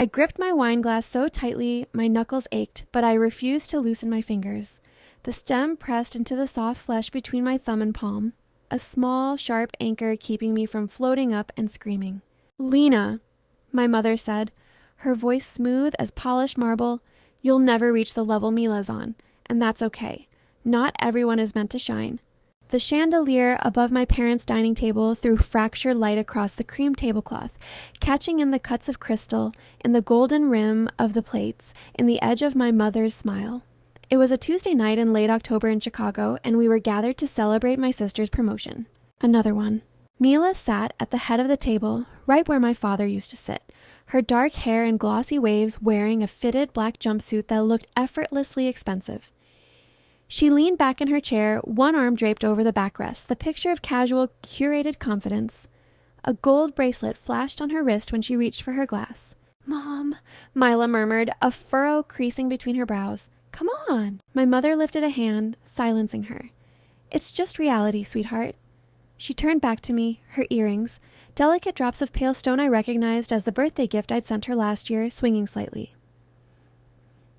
I gripped my wine glass so tightly my knuckles ached, but I refused to loosen my fingers. The stem pressed into the soft flesh between my thumb and palm, a small, sharp anchor keeping me from floating up and screaming. "Lena," my mother said, her voice smooth as polished marble, "you'll never reach the level Mila's on, and that's okay. Not everyone is meant to shine." The chandelier above my parents' dining table threw fractured light across the cream tablecloth, catching in the cuts of crystal, in the golden rim of the plates, in the edge of my mother's smile. It was a Tuesday night in late October in Chicago, and we were gathered to celebrate my sister's promotion. Another one. Mila sat at the head of the table, right where my father used to sit, her dark hair in glossy waves, wearing a fitted black jumpsuit that looked effortlessly expensive. She leaned back in her chair, one arm draped over the backrest, the picture of casual, curated confidence. A gold bracelet flashed on her wrist when she reached for her glass. "Mom," Mila murmured, a furrow creasing between her brows. "Come on." My mother lifted a hand, silencing her. "It's just reality, sweetheart." She turned back to me, her earrings, delicate drops of pale stone I recognized as the birthday gift I'd sent her last year, swinging slightly.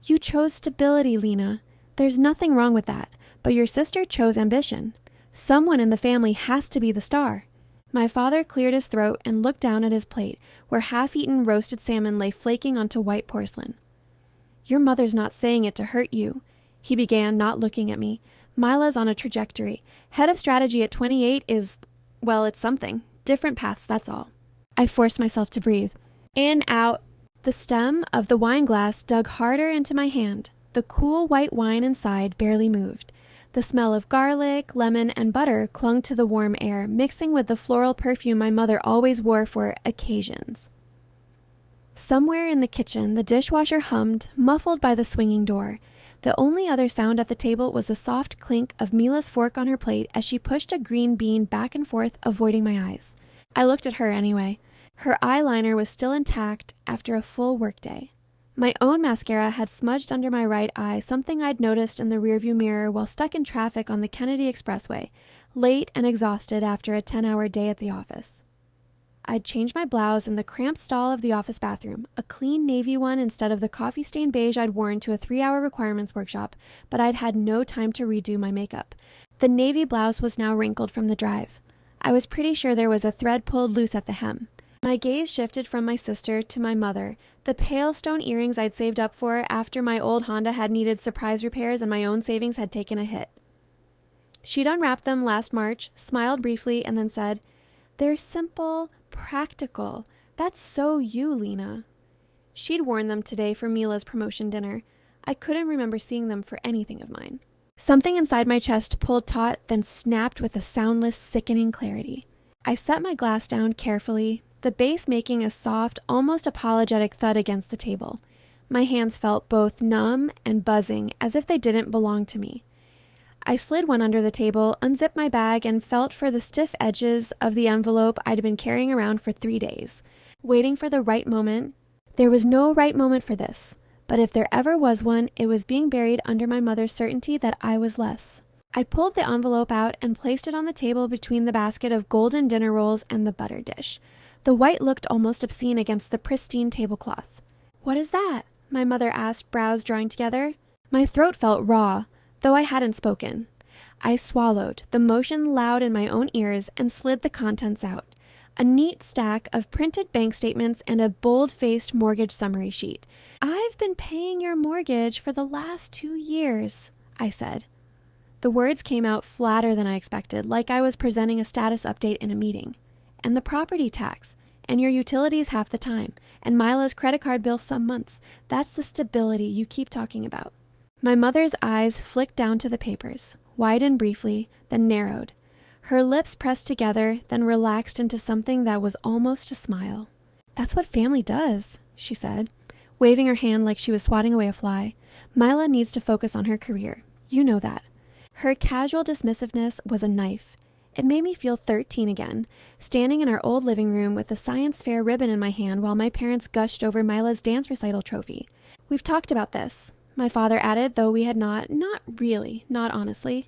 "You chose stability, Lena. There's nothing wrong with that, but your sister chose ambition. Someone in the family has to be the star." My father cleared his throat and looked down at his plate, where half-eaten roasted salmon lay flaking onto white porcelain. "Your mother's not saying it to hurt you," he began, not looking at me. "Mila's on a trajectory. Head of strategy at 28 is, well, it's something. Different paths, that's all." I forced myself to breathe. In, out. The stem of the wine glass dug harder into my hand. The cool white wine inside barely moved. The smell of garlic, lemon, and butter clung to the warm air, mixing with the floral perfume my mother always wore for occasions. Somewhere in the kitchen, the dishwasher hummed, muffled by the swinging door. The only other sound at the table was the soft clink of Mila's fork on her plate as she pushed a green bean back and forth, avoiding my eyes. I looked at her anyway. Her eyeliner was still intact after a full workday. My own mascara had smudged under my right eye, something I'd noticed in the rearview mirror while stuck in traffic on the Kennedy Expressway, late and exhausted after a 10-hour day at the office. I'd changed my blouse in the cramped stall of the office bathroom, a clean navy one instead of the coffee-stained beige I'd worn to a 3-hour requirements workshop, but I'd had no time to redo my makeup. The navy blouse was now wrinkled from the drive. I was pretty sure there was a thread pulled loose at the hem. My gaze shifted from my sister to my mother, the pale stone earrings I'd saved up for after my old Honda had needed surprise repairs and my own savings had taken a hit. She'd unwrapped them last March, smiled briefly, and then said, "They're simple, practical. That's so you, Lena." She'd worn them today for Mila's promotion dinner. I couldn't remember seeing them for anything of mine. Something inside my chest pulled taut, then snapped with a soundless, sickening clarity. I set my glass down carefully, the base making a soft, almost apologetic thud against the table. My hands felt both numb and buzzing, as if they didn't belong to me. I slid one under the table, unzipped my bag, and felt for the stiff edges of the envelope I'd been carrying around for 3 days, waiting for the right moment. There was no right moment for this, but if there ever was one, it was being buried under my mother's certainty that I was less. I pulled the envelope out and placed it on the table between the basket of golden dinner rolls and the butter dish. The white looked almost obscene against the pristine tablecloth. "What is that?" my mother asked, brows drawing together. My throat felt raw, though I hadn't spoken. I swallowed, the motion loud in my own ears, and slid the contents out. A neat stack of printed bank statements and a bold-faced mortgage summary sheet. "I've been paying your mortgage for the last 2 years, I said. The words came out flatter than I expected, like I was presenting a status update in a meeting. "And the property tax, and your utilities half the time, and Mila's credit card bill some months. That's the stability you keep talking about." My mother's eyes flicked down to the papers, widened briefly, then narrowed. Her lips pressed together, then relaxed into something that was almost a smile. "That's what family does," she said, waving her hand like she was swatting away a fly. "Mila needs to focus on her career. You know that." Her casual dismissiveness was a knife. It made me feel 13 again, standing in our old living room with the science fair ribbon in my hand while my parents gushed over Mila's dance recital trophy. "We've talked about this," my father added, though we had not really, not honestly.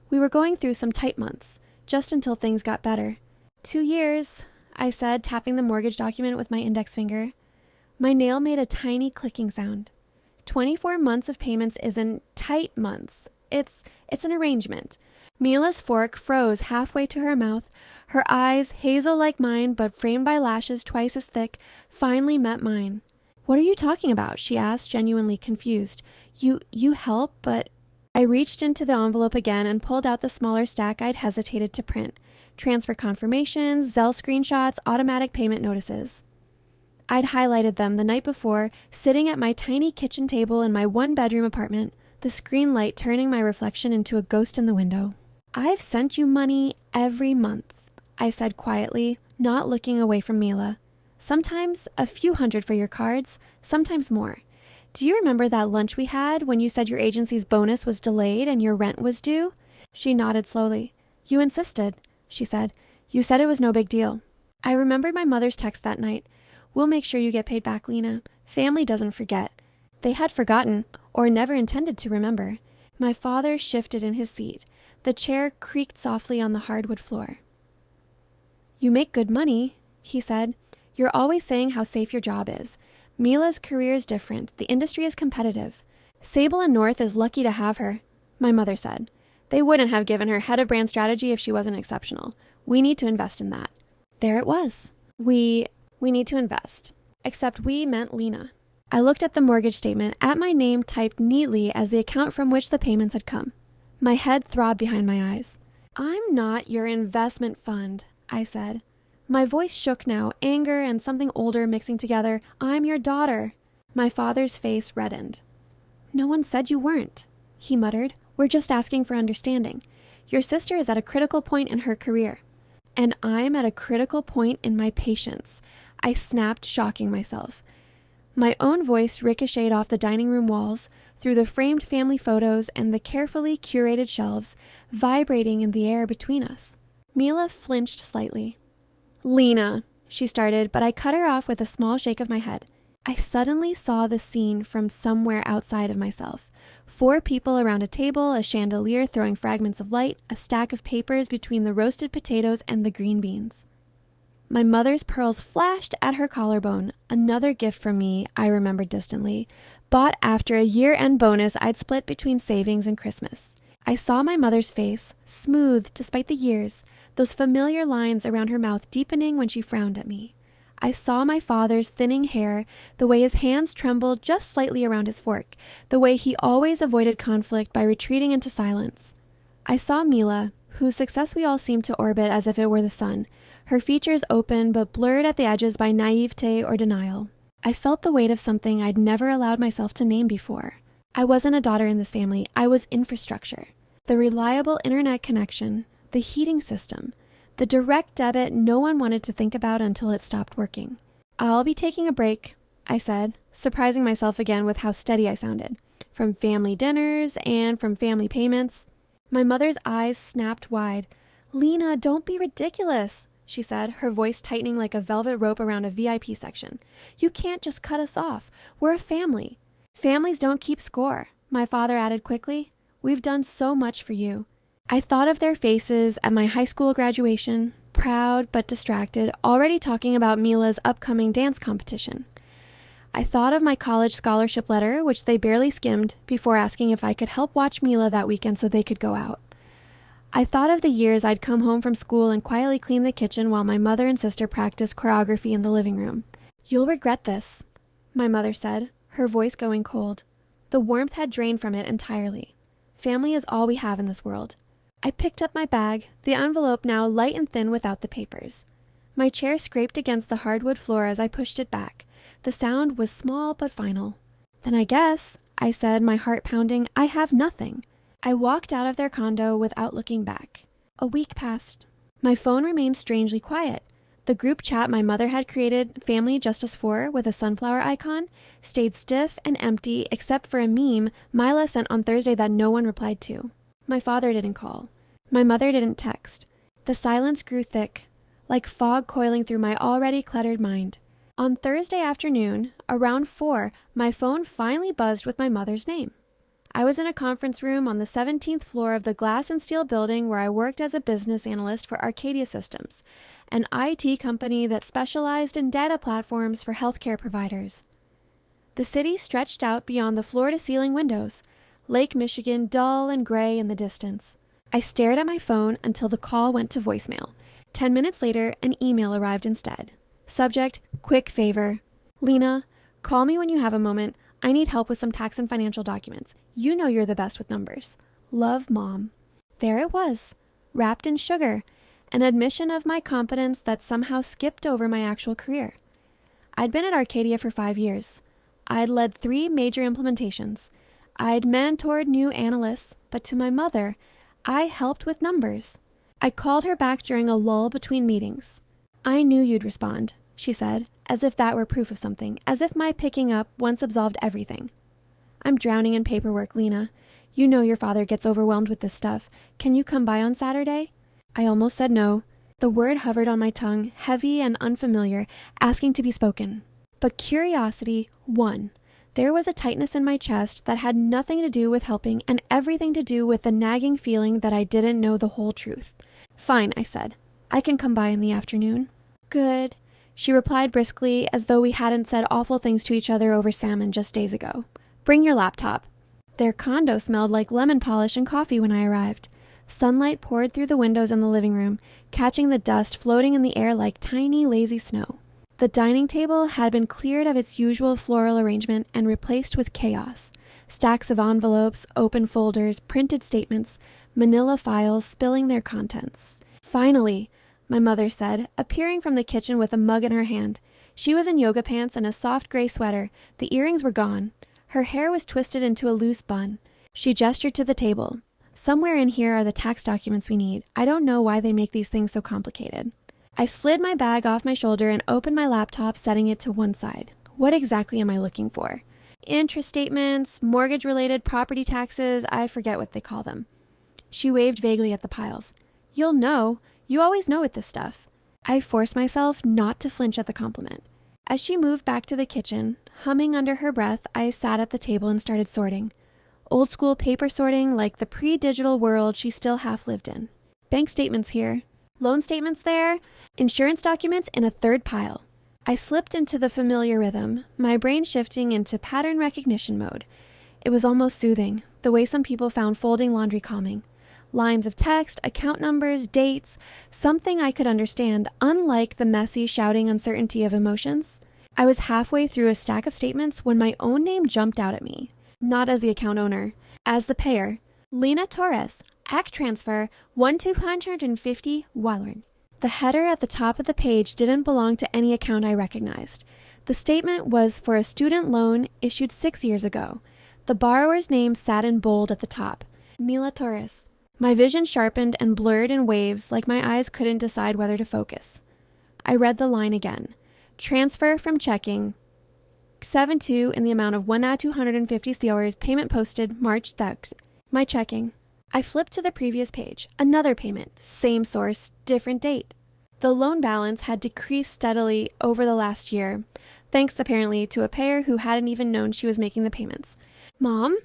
"We were going through some tight months, just until things got better." 2 years, I said, tapping the mortgage document with my index finger. My nail made a tiny clicking sound. 24 months of payments isn't tight months. It's an arrangement. Mila's fork froze halfway to her mouth. Her eyes, hazel like mine but framed by lashes twice as thick, finally met mine. "What are you talking about?" she asked, genuinely confused. You help, but... I reached into the envelope again and pulled out the smaller stack I'd hesitated to print. Transfer confirmations, Zelle screenshots, automatic payment notices. I'd highlighted them the night before, sitting at my tiny kitchen table in my one-bedroom apartment, the screen light turning my reflection into a ghost in the window. "I've sent you money every month," I said quietly, not looking away from Mila. "Sometimes a few hundred for your cards, sometimes more. Do you remember that lunch we had when you said your agency's bonus was delayed and your rent was due?" She nodded slowly. "You insisted," she said. "You said it was no big deal." I remembered my mother's text that night. "We'll make sure you get paid back, Lena. Family doesn't forget." They had forgotten, or never intended to remember. My father shifted in his seat. The chair creaked softly on the hardwood floor. "You make good money," he said. "You're always saying how safe your job is. Mila's career is different. The industry is competitive. Sable and North is lucky to have her," my mother said. "They wouldn't have given her head of brand strategy if she wasn't exceptional. We need to invest in that." There it was. We need to invest. Except we meant Lena. I looked at the mortgage statement, at my name typed neatly as the account from which the payments had come. My head throbbed behind my eyes. "I'm not your investment fund," I said. My voice shook now, anger and something older mixing together. "I'm your daughter." My father's face reddened. "No one said you weren't," he muttered. "We're just asking for understanding. Your sister is at a critical point in her career. And I'm at a critical point in my patience." I snapped, shocking myself. My own voice ricocheted off the dining room walls, through the framed family photos and the carefully curated shelves, vibrating in the air between us. Mila flinched slightly. "Lena," she started, but I cut her off with a small shake of my head. I suddenly saw the scene from somewhere outside of myself. 4 people around a table, a chandelier throwing fragments of light, a stack of papers between the roasted potatoes and the green beans. My mother's pearls flashed at her collarbone, another gift from me, I remembered distantly, bought after a year-end bonus I'd split between savings and Christmas. I saw my mother's face, smooth despite the years, those familiar lines around her mouth deepening when she frowned at me. I saw my father's thinning hair, the way his hands trembled just slightly around his fork, the way he always avoided conflict by retreating into silence. I saw Mila, whose success we all seemed to orbit as if it were the sun, her features open but blurred at the edges by naivete or denial. I felt the weight of something I'd never allowed myself to name before. I wasn't a daughter in this family. I was infrastructure. The reliable internet connection, the heating system, the direct debit no one wanted to think about until it stopped working. "I'll be taking a break," I said, surprising myself again with how steady I sounded. "From family dinners and from family payments." My mother's eyes snapped wide. "Lena, don't be ridiculous," she said, her voice tightening like a velvet rope around a VIP section. "You can't just cut us off. We're a family." "Families don't keep score," my father added quickly. "We've done so much for you." I thought of their faces at my high school graduation, proud but distracted, already talking about Mila's upcoming dance competition. I thought of my college scholarship letter, which they barely skimmed, before asking if I could help watch Mila that weekend so they could go out. I thought of the years I'd come home from school and quietly clean the kitchen while my mother and sister practiced choreography in the living room. "You'll regret this," my mother said, her voice going cold. The warmth had drained from it entirely. Family is all we have in this world. I picked up my bag, the envelope now light and thin without the papers. My chair scraped against the hardwood floor as I pushed it back. The sound was small but final. "Then I guess," I said, my heart pounding, "I have nothing." I walked out of their condo without looking back. A week passed. My phone remained strangely quiet. The group chat my mother had created, Family Justice 4, with a sunflower icon, stayed stiff and empty except for a meme Mila sent on Thursday that no one replied to. My father didn't call. My mother didn't text. The silence grew thick, like fog coiling through my already cluttered mind. On Thursday afternoon, around 4, my phone finally buzzed with my mother's name. I was in a conference room on the 17th floor of the glass and steel building where I worked as a business analyst for Arcadia Systems, an IT company that specialized in data platforms for healthcare providers. The city stretched out beyond the floor-to-ceiling windows, Lake Michigan dull and gray in the distance. I stared at my phone until the call went to voicemail. 10 minutes later, an email arrived instead. Subject, quick favor. Lena, call me when you have a moment. I need help with some tax and financial documents. You know you're the best with numbers. Love, Mom. There it was, wrapped in sugar, an admission of my competence that somehow skipped over my actual career. I'd been at Arcadia for 5 years. I'd led 3 major implementations. I'd mentored new analysts, but to my mother, I helped with numbers. I called her back during a lull between meetings. I knew you'd respond, she said, as if that were proof of something, as if my picking up once absolved everything. I'm drowning in paperwork, Lena. You know your father gets overwhelmed with this stuff. Can you come by on Saturday? I almost said no. The word hovered on my tongue, heavy and unfamiliar, asking to be spoken. But curiosity won. There was a tightness in my chest that had nothing to do with helping and everything to do with the nagging feeling that I didn't know the whole truth. Fine, I said. I can come by in the afternoon. Good, she replied briskly, as though we hadn't said awful things to each other over salmon just days ago. Bring your laptop. Their condo smelled like lemon polish and coffee when I arrived. Sunlight poured through the windows in the living room, catching the dust floating in the air like tiny, lazy snow. The dining table had been cleared of its usual floral arrangement and replaced with chaos. Stacks of envelopes, open folders, printed statements, manila files spilling their contents. Finally, my mother said, appearing from the kitchen with a mug in her hand. She was in yoga pants and a soft gray sweater. The earrings were gone. Her hair was twisted into a loose bun. She gestured to the table. Somewhere in here are the tax documents we need. I don't know why they make these things so complicated. I slid my bag off my shoulder and opened my laptop, setting it to one side. What exactly am I looking for? Interest statements, mortgage-related property taxes, I forget what they call them. She waved vaguely at the piles. You'll know. You always know with this stuff. I forced myself not to flinch at the compliment. As she moved back to the kitchen, humming under her breath, I sat at the table and started sorting. Old-school paper sorting like the pre-digital world she still half lived in. Bank statements here. Loan statements there. Insurance documents in a third pile. I slipped into the familiar rhythm, my brain shifting into pattern recognition mode. It was almost soothing, the way some people found folding laundry calming. Lines of text, account numbers, dates, something I could understand, unlike the messy, shouting uncertainty of emotions. I was halfway through a stack of statements when my own name jumped out at me. Not as the account owner, as the payer. Lena Torres, ACT transfer, 1,250 Walleran. The header at the top of the page didn't belong to any account I recognized. The statement was for a student loan issued 6 years ago. The borrower's name sat in bold at the top. Mila Torres. My vision sharpened and blurred in waves like my eyes couldn't decide whether to focus. I read the line again. Transfer from checking 7-2 in the amount of 1,250 CORs, payment posted March 3rd. My checking. I flipped to the previous page. Another payment. Same source, different date. The loan balance had decreased steadily over the last year, thanks apparently to a payer who hadn't even known she was making the payments. Mom?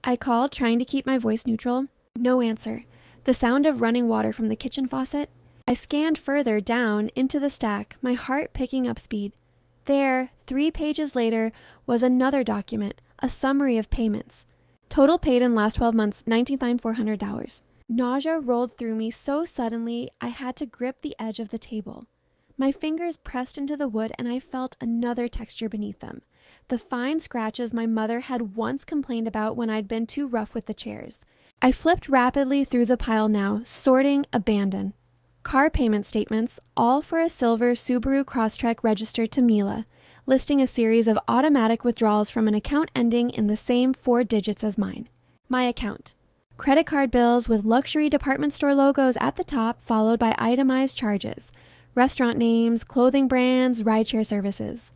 I called, trying to keep my voice neutral. No answer. The sound of running water from the kitchen faucet. I scanned further down into the stack, my heart picking up speed. There, 3 pages later, was another document, a summary of payments. Total paid in last 12 months, $99,400. Nausea rolled through me so suddenly I had to grip the edge of the table. My fingers pressed into the wood and I felt another texture beneath them. The fine scratches my mother had once complained about when I'd been too rough with the chairs. I flipped rapidly through the pile now, sorting abandon. Car payment statements, all for a silver Subaru Crosstrek registered to Mila, listing a series of automatic withdrawals from an account ending in the same 4 digits as mine. My account. Credit card bills with luxury department store logos at the top, followed by itemized charges, restaurant names, clothing brands, rideshare services.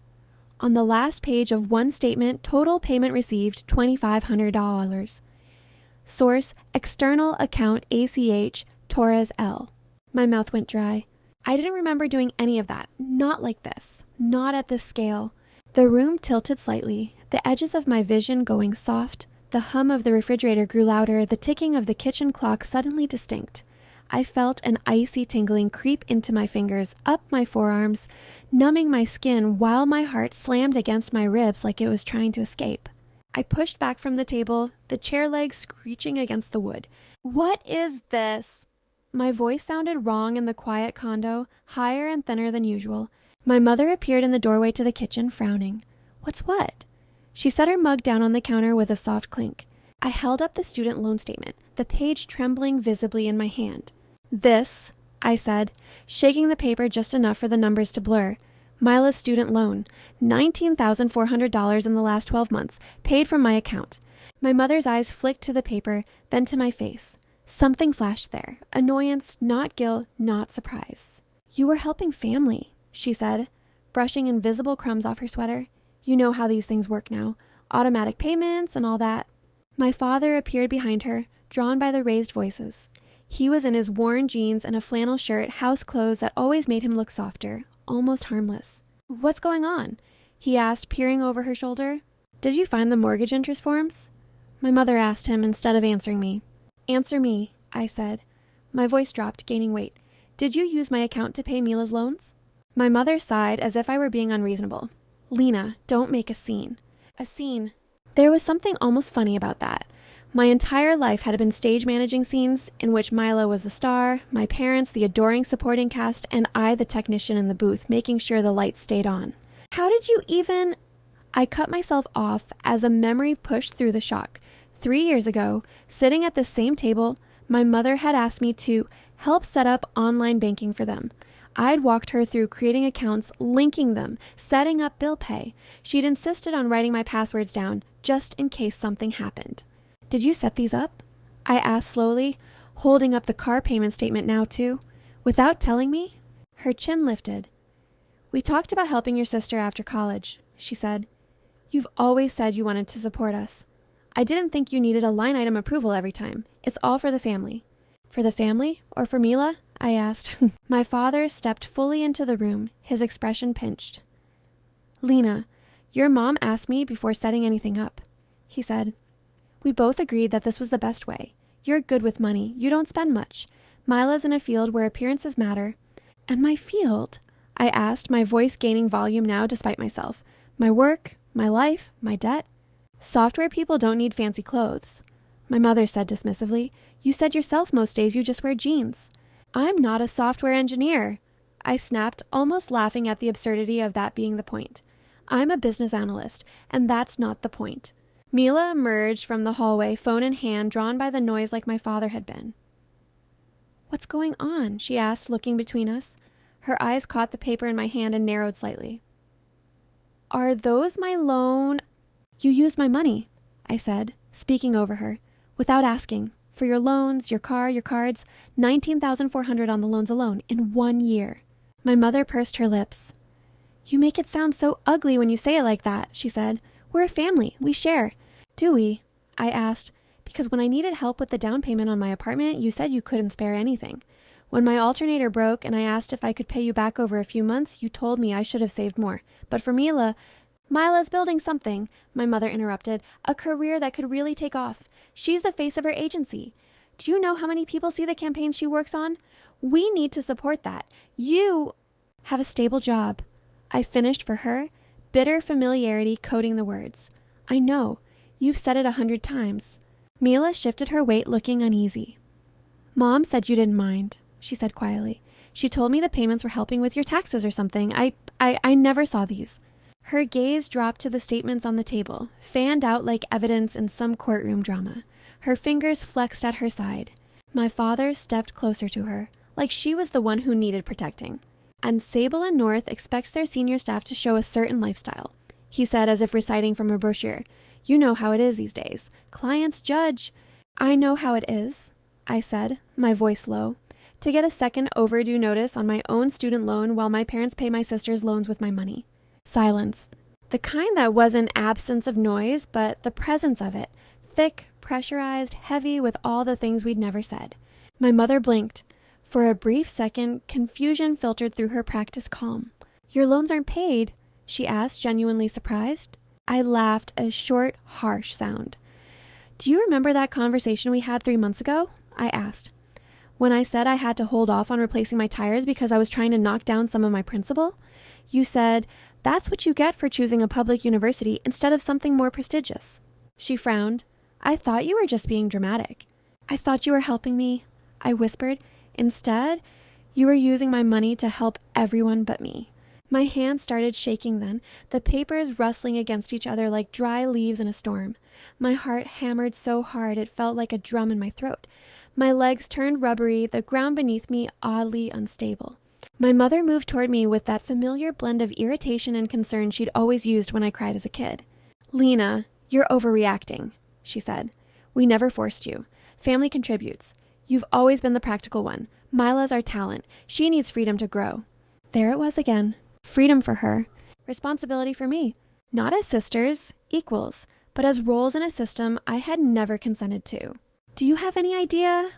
On the last page of one statement, total payment received $2,500. Source, external account ACH, Torres L. My mouth went dry. I didn't remember doing any of that. Not like this. Not at this scale. The room tilted slightly, the edges of my vision going soft. The hum of the refrigerator grew louder, the ticking of the kitchen clock suddenly distinct. I felt an icy tingling creep into my fingers, up my forearms, numbing my skin while my heart slammed against my ribs like it was trying to escape. I pushed back from the table, the chair legs screeching against the wood. "What is this?" My voice sounded wrong in the quiet condo, higher and thinner than usual. My mother appeared in the doorway to the kitchen, frowning. "What's what?" She set her mug down on the counter with a soft clink. I held up the student loan statement, the page trembling visibly in my hand. "This," I said, shaking the paper just enough for the numbers to blur. "Mila's student loan, $19,400 in the last 12 months, paid from my account." My mother's eyes flicked to the paper, then to my face. Something flashed there. Annoyance, not guilt, not surprise. "You were helping family," she said, brushing invisible crumbs off her sweater. "You know how these things work now. Automatic payments and all that." My father appeared behind her, drawn by the raised voices. He was in his worn jeans and a flannel shirt, house clothes that always made him look softer, almost harmless. "What's going on?" he asked, peering over her shoulder. "Did you find the mortgage interest forms?" My mother asked him instead of answering me. "Answer me," I said. My voice dropped, gaining weight. "Did you use my account to pay Mila's loans?" My mother sighed as if I were being unreasonable. "Lena, don't make a scene." A scene. There was something almost funny about that. My entire life had been stage managing scenes in which Mila was the star, my parents the adoring supporting cast, and I the technician in the booth, making sure the lights stayed on. "How did you even—" I cut myself off as a memory pushed through the shock. 3 years ago, sitting at the same table, my mother had asked me to help set up online banking for them. I'd walked her through creating accounts, linking them, setting up bill pay. She'd insisted on writing my passwords down, just in case something happened. "Did you set these up?" I asked slowly, holding up the car payment statement now too. "Without telling me?" Her chin lifted. "We talked about helping your sister after college," she said. "You've always said you wanted to support us. I didn't think you needed a line item approval every time. It's all for the family." "For the family? Or for Mila?" I asked. My father stepped fully into the room, his expression pinched. "Lena, your mom asked me before setting anything up," he said. "We both agreed that this was the best way. You're good with money. You don't spend much. Mila's in a field where appearances matter." "And my field?" I asked, my voice gaining volume now despite myself. "My work, my life, my debt?" "Software people don't need fancy clothes," my mother said dismissively. "You said yourself most days you just wear jeans." "I'm not a software engineer," I snapped, almost laughing at the absurdity of that being the point. "I'm a business analyst, and that's not the point." Mila emerged from the hallway, phone in hand, drawn by the noise like my father had been. "What's going on?" she asked, looking between us. Her eyes caught the paper in my hand and narrowed slightly. "Are those my loan—" "You used my money," I said, speaking over her, "without asking. For your loans, your car, your cards, $19,400 on the loans alone, in 1 year. My mother pursed her lips. "You make it sound so ugly when you say it like that," she said. "We're a family. We share." "Do we?" I asked, "because when I needed help with the down payment on my apartment, you said you couldn't spare anything. When my alternator broke and I asked if I could pay you back over a few months, you told me I should have saved more. But for Mila—" "Mila's building something," my mother interrupted, "a career that could really take off. She's the face of her agency. Do you know how many people see the campaigns she works on? We need to support that. You have a stable job." I finished for her, bitter familiarity coating the words. "I know. You've said it 100 times." Mila shifted her weight, looking uneasy. "Mom said you didn't mind," she said quietly. "She told me the payments were helping with your taxes or something. I never saw these." Her gaze dropped to the statements on the table, fanned out like evidence in some courtroom drama. Her fingers flexed at her side. My father stepped closer to her, like she was the one who needed protecting. "And Sable and North expects their senior staff to show a certain lifestyle," he said as if reciting from a brochure. "You know how it is these days. Clients judge—" "I know how it is," I said, my voice low. "To get a second overdue notice on my own student loan while my parents pay my sister's loans with my money." Silence. The kind that wasn't absence of noise, but the presence of it. Thick, pressurized, heavy with all the things we'd never said. My mother blinked. For a brief second, confusion filtered through her practiced calm. "Your loans aren't paid?" she asked, genuinely surprised. I laughed, a short, harsh sound. "Do you remember that conversation we had 3 months ago?" I asked. When I said I had to hold off on replacing my tires because I was trying to knock down some of my principal, you said, "That's what you get for choosing a public university instead of something more prestigious." She frowned. "I thought you were just being dramatic." "I thought you were helping me," I whispered. "Instead, you were using my money to help everyone but me." My hands started shaking then, the papers rustling against each other like dry leaves in a storm. My heart hammered so hard it felt like a drum in my throat. My legs turned rubbery, the ground beneath me oddly unstable. My mother moved toward me with that familiar blend of irritation and concern she'd always used when I cried as a kid. "Lena, you're overreacting," she said. "We never forced you. Family contributes. You've always been the practical one. Mila's our talent. She needs freedom to grow." There it was again. Freedom for her. Responsibility for me. Not as sisters, equals, but as roles in a system I had never consented to. "Do you have any idea?"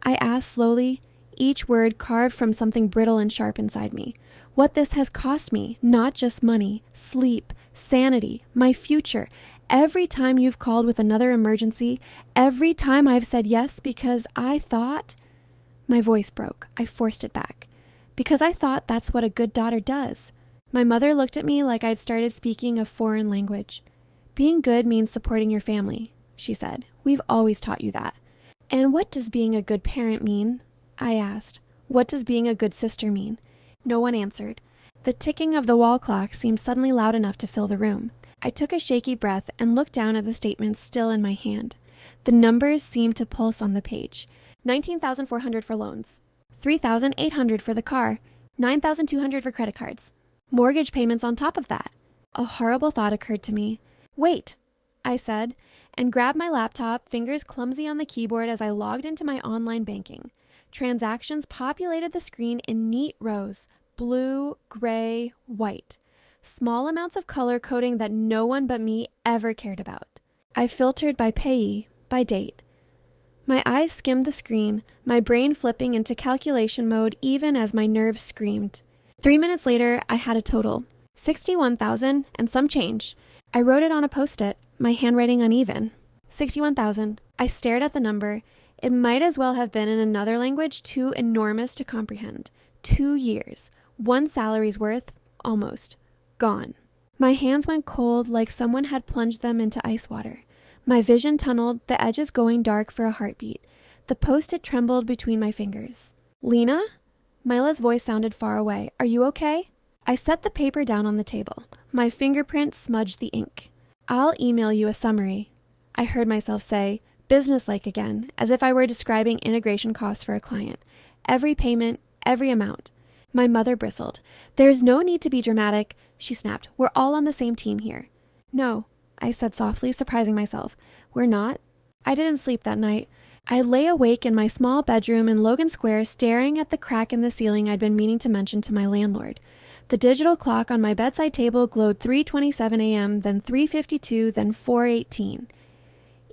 I asked slowly, each word carved from something brittle and sharp inside me. "What this has cost me, not just money, sleep, sanity, my future. Every time you've called with another emergency, every time I've said yes because I thought..." My voice broke. I forced it back. "Because I thought that's what a good daughter does." My mother looked at me like I'd started speaking a foreign language. "Being good means supporting your family," she said. "We've always taught you that." "And what does being a good parent mean?" I asked. "What does being a good sister mean?" No one answered. The ticking of the wall clock seemed suddenly loud enough to fill the room. I took a shaky breath and looked down at the statement still in my hand. The numbers seemed to pulse on the page. 19,400 for loans. 3,800 for the car. 9,200 for credit cards. Mortgage payments on top of that. A horrible thought occurred to me. "Wait," I said, and grabbed my laptop, fingers clumsy on the keyboard as I logged into my online banking. Transactions populated the screen in neat rows, blue, gray, white. Small amounts of color coding that no one but me ever cared about. I filtered by payee, by date. My eyes skimmed the screen, my brain flipping into calculation mode even as my nerves screamed. 3 minutes later, I had a total. 61,000 and some change. I wrote it on a Post-it, my handwriting uneven. 61,000. I stared at the number. It might as well have been in another language too enormous to comprehend. 2 years. 1 salary's worth, almost. Gone. My hands went cold like someone had plunged them into ice water. My vision tunneled, the edges going dark for a heartbeat. The Post-it trembled between my fingers. "Lena?" Mila's voice sounded far away. "Are you okay?" I set the paper down on the table. My fingerprint smudged the ink. "I'll email you a summary," I heard myself say, businesslike again, as if I were describing integration costs for a client. "Every payment, every amount." My mother bristled. "There's no need to be dramatic," she snapped. "We're all on the same team here." "No," I said softly, surprising myself. "We're not." I didn't sleep that night. I lay awake in my small bedroom in Logan Square, staring at the crack in the ceiling I'd been meaning to mention to my landlord. The digital clock on my bedside table glowed 3:27 a.m., then 3:52, then 4:18.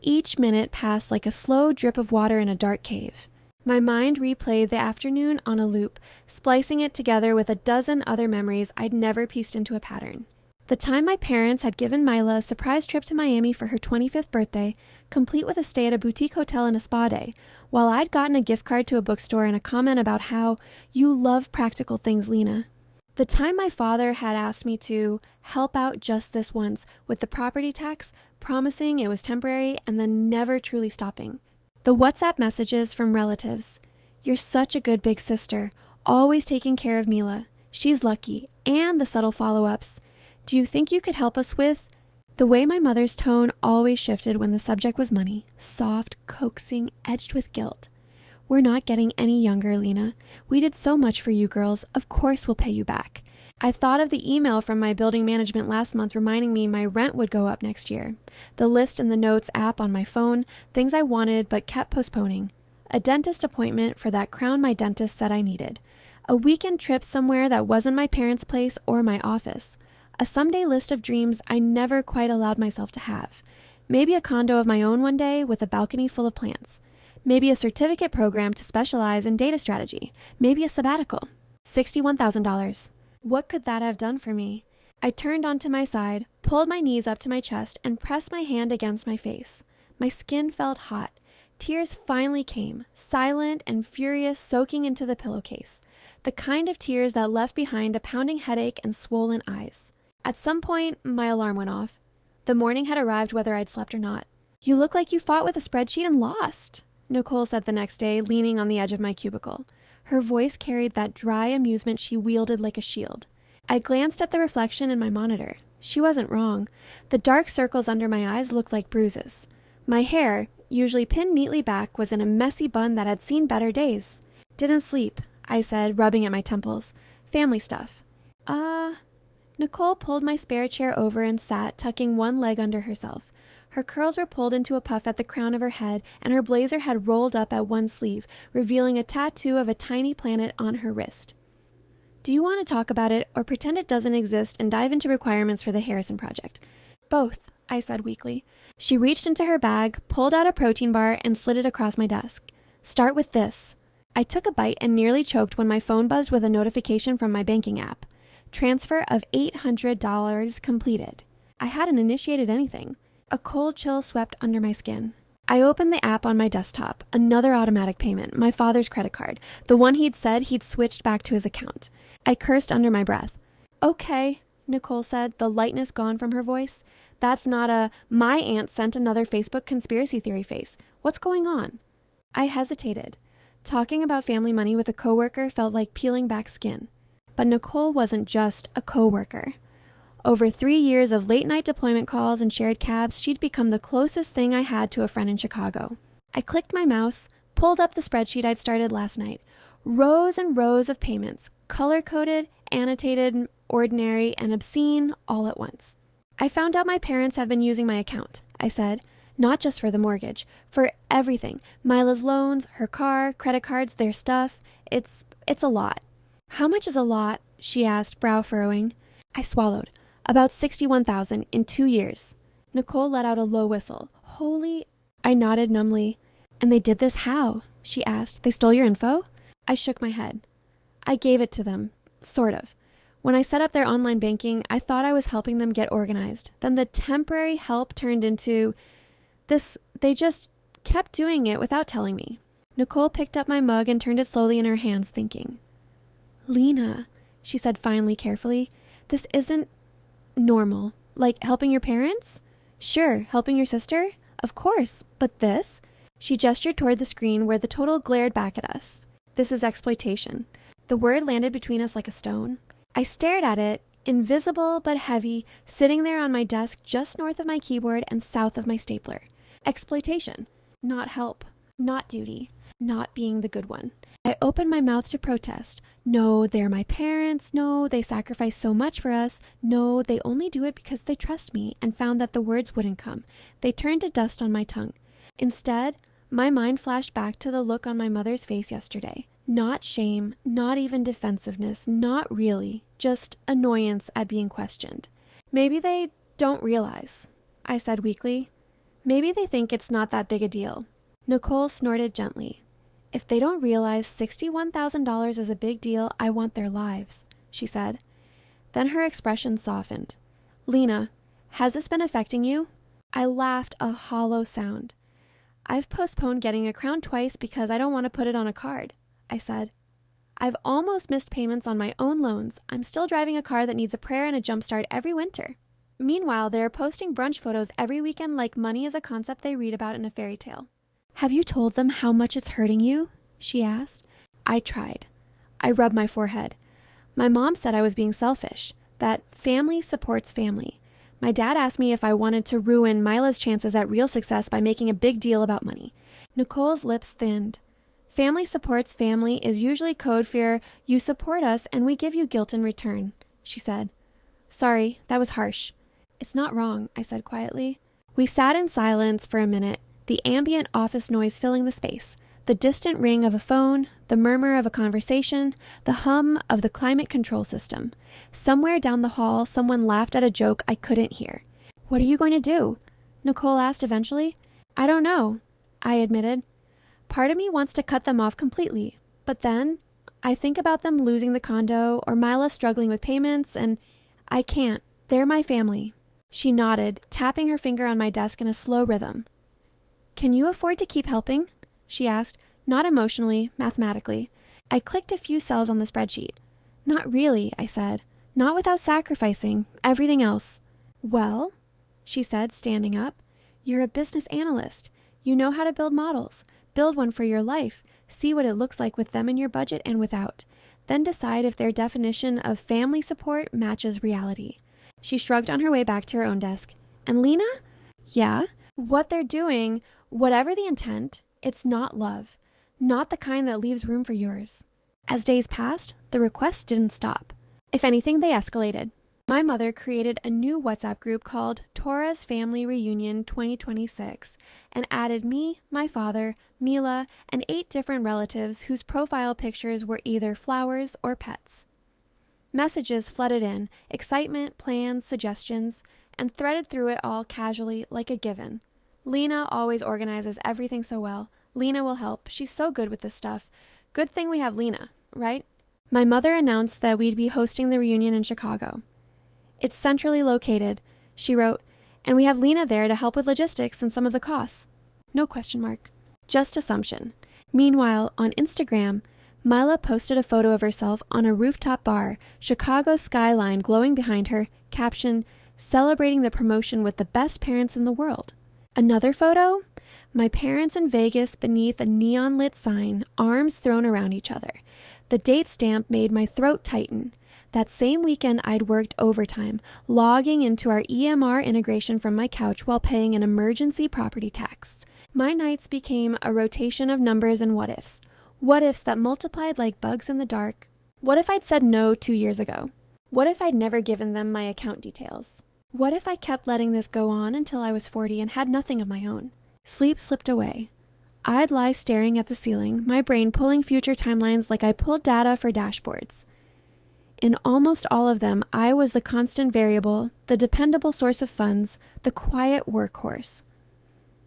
Each minute passed like a slow drip of water in a dark cave. My mind replayed the afternoon on a loop, splicing it together with a dozen other memories I'd never pieced into a pattern. The time my parents had given Mila a surprise trip to Miami for her 25th birthday, complete with a stay at a boutique hotel and a spa day, while I'd gotten a gift card to a bookstore and a comment about how, "You love practical things, Lena." The time my father had asked me to help out just this once with the property tax, promising it was temporary and then never truly stopping. The WhatsApp messages from relatives. "You're such a good big sister, always taking care of Mila. She's lucky," and the subtle follow-ups. "Do you think you could help us with..." The way my mother's tone always shifted when the subject was money, soft, coaxing, edged with guilt. "We're not getting any younger, Lena. We did so much for you girls. Of course we'll pay you back." I thought of the email from my building management last month reminding me my rent would go up next year. The list in the Notes app on my phone, things I wanted but kept postponing. A dentist appointment for that crown my dentist said I needed. A weekend trip somewhere that wasn't my parents' place or my office. A someday list of dreams I never quite allowed myself to have. Maybe a condo of my own one day with a balcony full of plants. Maybe a certificate program to specialize in data strategy. Maybe a sabbatical. $61,000. What could that have done for me? I turned onto my side, pulled my knees up to my chest, and pressed my hand against my face. My skin felt hot. Tears finally came, silent and furious, soaking into the pillowcase. The kind of tears that left behind a pounding headache and swollen eyes. At some point, my alarm went off. The morning had arrived whether I'd slept or not. "You look like you fought with a spreadsheet and lost," Nicole said the next day, leaning on the edge of my cubicle. Her voice carried that dry amusement she wielded like a shield. I glanced at the reflection in my monitor. She wasn't wrong. The dark circles under my eyes looked like bruises. My hair, usually pinned neatly back, was in a messy bun that had seen better days. "Didn't sleep," I said, rubbing at my temples. "Family stuff." Nicole pulled my spare chair over and sat, tucking one leg under herself. Her curls were pulled into a puff at the crown of her head, and her blazer had rolled up at one sleeve, revealing a tattoo of a tiny planet on her wrist. "Do you want to talk about it, or pretend it doesn't exist and dive into requirements for the Harrison Project?" "Both," I said weakly. She reached into her bag, pulled out a protein bar, and slid it across my desk. "Start with this." I took a bite and nearly choked when my phone buzzed with a notification from my banking app. Transfer of $800 completed. I hadn't initiated anything. A cold chill swept under my skin. I opened the app on my desktop. Another automatic payment, my father's credit card, the one he'd said he'd switched back to his account. I cursed under my breath. "Okay," Nicole said, the lightness gone from her voice. "That's not a, my aunt sent another Facebook conspiracy theory face. What's going on?" I hesitated. Talking about family money with a coworker felt like peeling back skin. But Nicole wasn't just a coworker. Over 3 years of late-night deployment calls and shared cabs, she'd become the closest thing I had to a friend in Chicago. I clicked my mouse, pulled up the spreadsheet I'd started last night. Rows and rows of payments, color-coded, annotated, ordinary, and obscene all at once. "I found out my parents have been using my account," I said. "Not just for the mortgage, for everything. Mila's loans, her car, credit cards, their stuff. It's a lot." "How much is a lot?" she asked, brow furrowing. I swallowed. "About $61,000 in 2 years. Nicole let out a low whistle. "Holy..." I nodded numbly. "And they did this how?" she asked. "They stole your info?" I shook my head. "I gave it to them. Sort of. When I set up their online banking, I thought I was helping them get organized. Then the temporary help turned into this. They just kept doing it without telling me." Nicole picked up my mug and turned it slowly in her hands, thinking. "Lena," she said finally, carefully, "this isn't normal. Like helping your parents? Sure, helping your sister? Of course. But this?" She gestured toward the screen where the total glared back at us. "This is exploitation." The word landed between us like a stone. I stared at it, invisible but heavy, sitting there on my desk just north of my keyboard and south of my stapler. Exploitation. Not help. Not duty. Not being the good one. I opened my mouth to protest. "No, they're my parents. No, they sacrifice so much for us. No, they only do it because they trust me," and found that the words wouldn't come. They turned to dust on my tongue. Instead, my mind flashed back to the look on my mother's face yesterday. Not shame, not even defensiveness, not really, just annoyance at being questioned. "Maybe they don't realize," I said weakly. "Maybe they think it's not that big a deal." Nicole snorted gently. "If they don't realize $61,000 is a big deal, I want their lives," she said. Then her expression softened. "Lena, has this been affecting you?" I laughed a hollow sound. "I've postponed getting a crown twice because I don't want to put it on a card," I said. "I've almost missed payments on my own loans. I'm still driving a car that needs a prayer and a jumpstart every winter. Meanwhile, they're posting brunch photos every weekend like money is a concept they read about in a fairy tale." "Have you told them how much it's hurting you?" she asked. I tried. I rubbed my forehead. "My mom said I was being selfish, that family supports family. My dad asked me if I wanted to ruin Mila's chances at real success by making a big deal about money." Nicole's lips thinned. "Family supports family is usually code for you support us and we give you guilt in return," she said. "Sorry, that was harsh." "It's not wrong," I said quietly. We sat in silence for a minute, the ambient office noise filling the space, the distant ring of a phone, the murmur of a conversation, the hum of the climate control system. Somewhere down the hall, someone laughed at a joke I couldn't hear. "What are you going to do?" Nicole asked eventually. "I don't know," I admitted. "Part of me wants to cut them off completely, but then I think about them losing the condo or Mila struggling with payments, and I can't. They're my family." She nodded, tapping her finger on my desk in a slow rhythm. Can you afford to keep helping? She asked, not emotionally, mathematically. I clicked a few cells on the spreadsheet. Not really, I said. Not without sacrificing everything else. Well, she said, standing up, you're a business analyst. You know how to build models. Build one for your life. See what it looks like with them in your budget and without. Then decide if their definition of family support matches reality. She shrugged on her way back to her own desk. And Lena? Yeah? What they're doing, whatever the intent, it's not love. Not the kind that leaves room for yours. As days passed, the requests didn't stop. If anything, they escalated. My mother created a new WhatsApp group called Tora's Family Reunion 2026 and added me, my father, Mila, and 8 different relatives whose profile pictures were either flowers or pets. Messages flooded in, excitement, plans, suggestions, and threaded through it all casually like a given. Lena always organizes everything so well. Lena will help. She's so good with this stuff. Good thing we have Lena, right? My mother announced that we'd be hosting the reunion in Chicago. It's centrally located, she wrote, and we have Lena there to help with logistics and some of the costs. No question mark. Just assumption. Meanwhile, on Instagram, Mila posted a photo of herself on a rooftop bar, Chicago skyline glowing behind her, caption, celebrating the promotion with the best parents in the world. Another photo? My parents in Vegas beneath a neon-lit sign, arms thrown around each other. The date stamp made my throat tighten. That same weekend, I'd worked overtime, logging into our EMR integration from my couch while paying an emergency property tax. My nights became a rotation of numbers and what-ifs. What-ifs that multiplied like bugs in the dark. What if I'd said no 2 years ago? What if I'd never given them my account details? What if I kept letting this go on until I was 40 and had nothing of my own? Sleep slipped away. I'd lie staring at the ceiling, my brain pulling future timelines like I pulled data for dashboards. In almost all of them, I was the constant variable, the dependable source of funds, the quiet workhorse.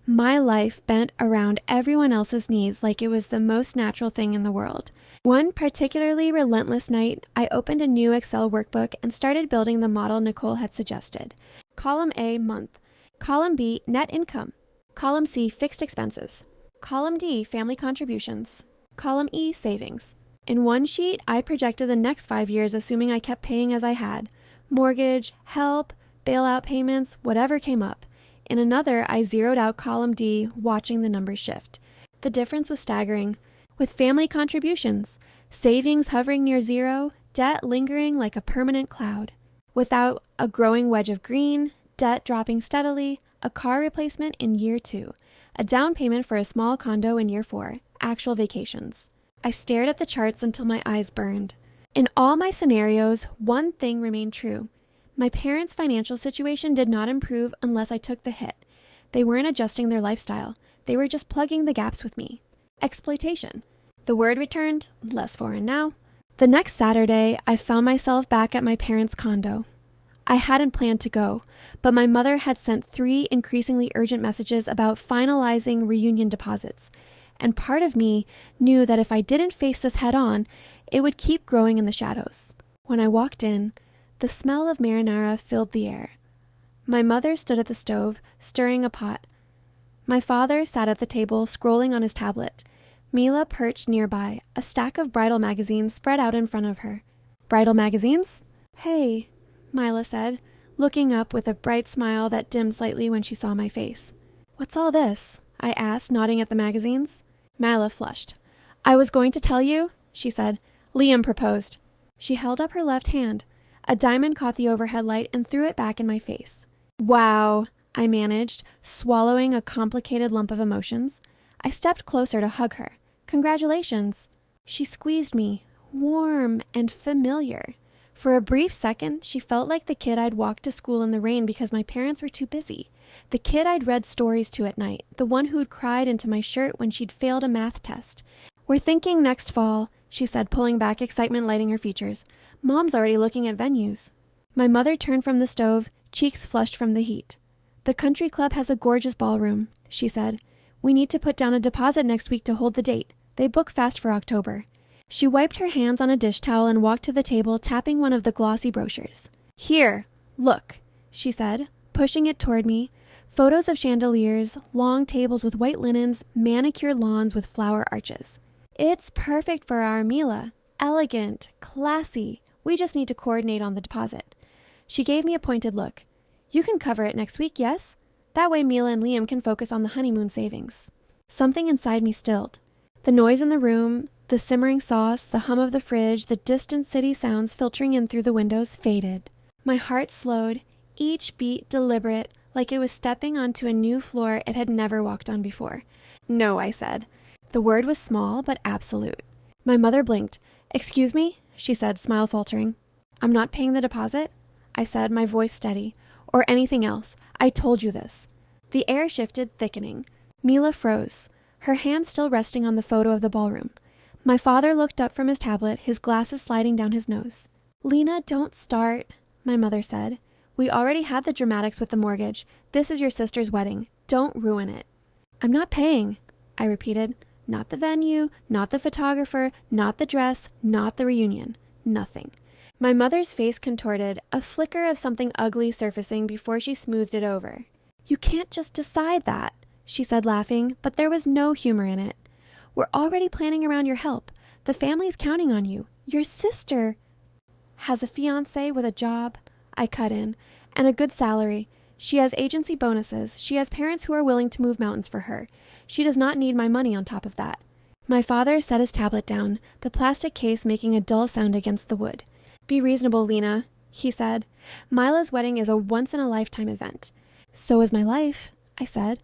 My life bent around everyone else's needs like it was the most natural thing in the world. One particularly relentless night, I opened a new Excel workbook and started building the model Nicole had suggested. Column A, month. Column B, net income. Column C, fixed expenses. Column D, family contributions. Column E, savings. In one sheet, I projected the next 5 years assuming I kept paying as I had. Mortgage, help, bailout payments, whatever came up. In another, I zeroed out column D, watching the numbers shift. The difference was staggering. With family contributions, savings hovering near zero, debt lingering like a permanent cloud. Without a growing wedge of green, debt dropping steadily, a car replacement in year 2, a down payment for a small condo in year 4, actual vacations. I stared at the charts until my eyes burned. In all my scenarios, one thing remained true. My parents' financial situation did not improve unless I took the hit. They weren't adjusting their lifestyle. They were just plugging the gaps with me. Exploitation. The word returned, less foreign now. The next Saturday, I found myself back at my parents' condo. I hadn't planned to go, but my mother had sent 3 increasingly urgent messages about finalizing reunion deposits. And part of me knew that if I didn't face this head on, it would keep growing in the shadows. When I walked in, the smell of marinara filled the air. My mother stood at the stove, stirring a pot. My father sat at the table, scrolling on his tablet. Mila perched nearby, a stack of bridal magazines spread out in front of her. Bridal magazines? Hey, Mila said, looking up with a bright smile that dimmed slightly when she saw my face. What's all this? I asked, nodding at the magazines. Mila flushed. I was going to tell you, she said. Liam proposed. She held up her left hand. A diamond caught the overhead light and threw it back in my face. Wow, I managed, swallowing a complicated lump of emotions. I stepped closer to hug her. Congratulations. She squeezed me, warm and familiar. For a brief second, she felt like the kid I'd walked to school in the rain because my parents were too busy. The kid I'd read stories to at night, the one who'd cried into my shirt when she'd failed a math test. We're thinking next fall, she said, pulling back, excitement lighting her features. Mom's already looking at venues. My mother turned from the stove, cheeks flushed from the heat. The country club has a gorgeous ballroom, she said. We need to put down a deposit next week to hold the date. They book fast for October. She wiped her hands on a dish towel and walked to the table, tapping one of the glossy brochures. Here, look, she said, pushing it toward me. Photos of chandeliers, long tables with white linens, manicured lawns with flower arches. It's perfect for our Mila. Elegant, classy. We just need to coordinate on the deposit. She gave me a pointed look. You can cover it next week, yes? That way Mila and Liam can focus on the honeymoon savings. Something inside me stilled. The noise in the room, the simmering sauce, the hum of the fridge, the distant city sounds filtering in through the windows faded. My heart slowed, each beat deliberate, like it was stepping onto a new floor it had never walked on before. No, I said. The word was small but absolute. My mother blinked. Excuse me, she said, smile faltering. I'm not paying the deposit, I said, my voice steady. Or anything else. I told you this. The air shifted, thickening. Mila froze, her hand still resting on the photo of the ballroom. My father looked up from his tablet, his glasses sliding down his nose. Lena, don't start, my mother said. We already had the dramatics with the mortgage. This is your sister's wedding. Don't ruin it. I'm not paying, I repeated. Not the venue, not the photographer, not the dress, not the reunion. Nothing. My mother's face contorted, a flicker of something ugly surfacing before she smoothed it over. You can't just decide that, she said, laughing, but there was no humor in it. We're already planning around your help. The family's counting on you. Your sister has a fiancé with a job, I cut in, and a good salary. She has agency bonuses. She has parents who are willing to move mountains for her. She does not need my money on top of that. My father set his tablet down, the plastic case making a dull sound against the wood. Be reasonable, Lena, he said. Mila's wedding is a once-in-a-lifetime event. So is my life, I said.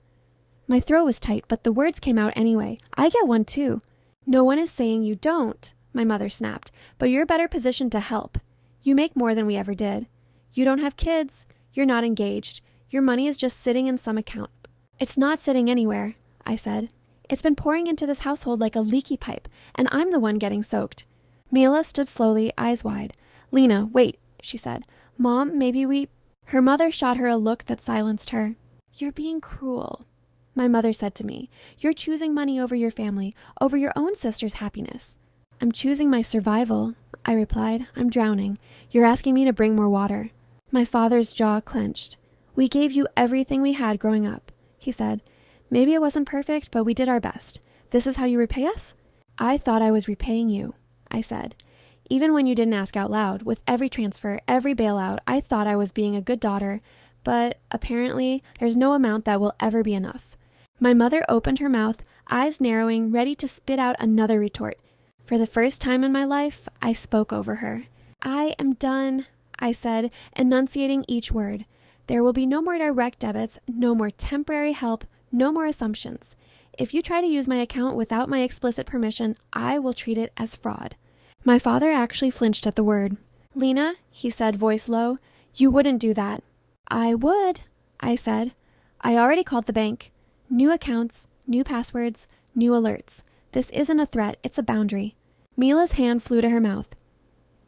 My throat was tight, but the words came out anyway. I get one too. No one is saying you don't, my mother snapped, but you're better positioned to help. You make more than we ever did. You don't have kids. You're not engaged. Your money is just sitting in some account. It's not sitting anywhere, I said. It's been pouring into this household like a leaky pipe, and I'm the one getting soaked. Mila stood slowly, eyes wide. Lena, wait, she said. Mom, maybe we... Her mother shot her a look that silenced her. You're being cruel, my mother said to me. You're choosing money over your family, over your own sister's happiness. I'm choosing my survival, I replied. I'm drowning. You're asking me to bring more water. My father's jaw clenched. We gave you everything we had growing up, he said. Maybe it wasn't perfect, but we did our best. This is how you repay us? I thought I was repaying you, I said. Even when you didn't ask out loud, with every transfer, every bailout, I thought I was being a good daughter, but apparently there's no amount that will ever be enough. My mother opened her mouth, eyes narrowing, ready to spit out another retort. For the first time in my life, I spoke over her. I am done, I said, enunciating each word. There will be no more direct debits, no more temporary help, no more assumptions. If you try to use my account without my explicit permission, I will treat it as fraud. My father actually flinched at the word. Lena, he said, voice low, you wouldn't do that. I would, I said. I already called the bank. New accounts, new passwords, new alerts. This isn't a threat, it's a boundary. Mila's hand flew to her mouth.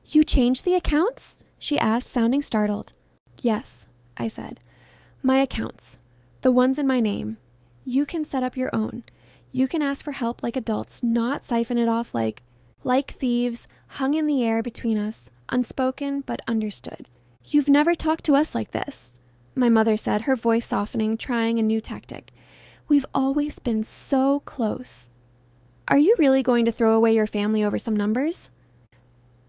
You changed the accounts? She asked, sounding startled. Yes, I said. My accounts. The ones in my name. You can set up your own. You can ask for help like adults, not siphon it off like thieves, hung in the air between us, unspoken but understood. You've never talked to us like this, my mother said, her voice softening, trying a new tactic. We've always been so close. Are you really going to throw away your family over some numbers?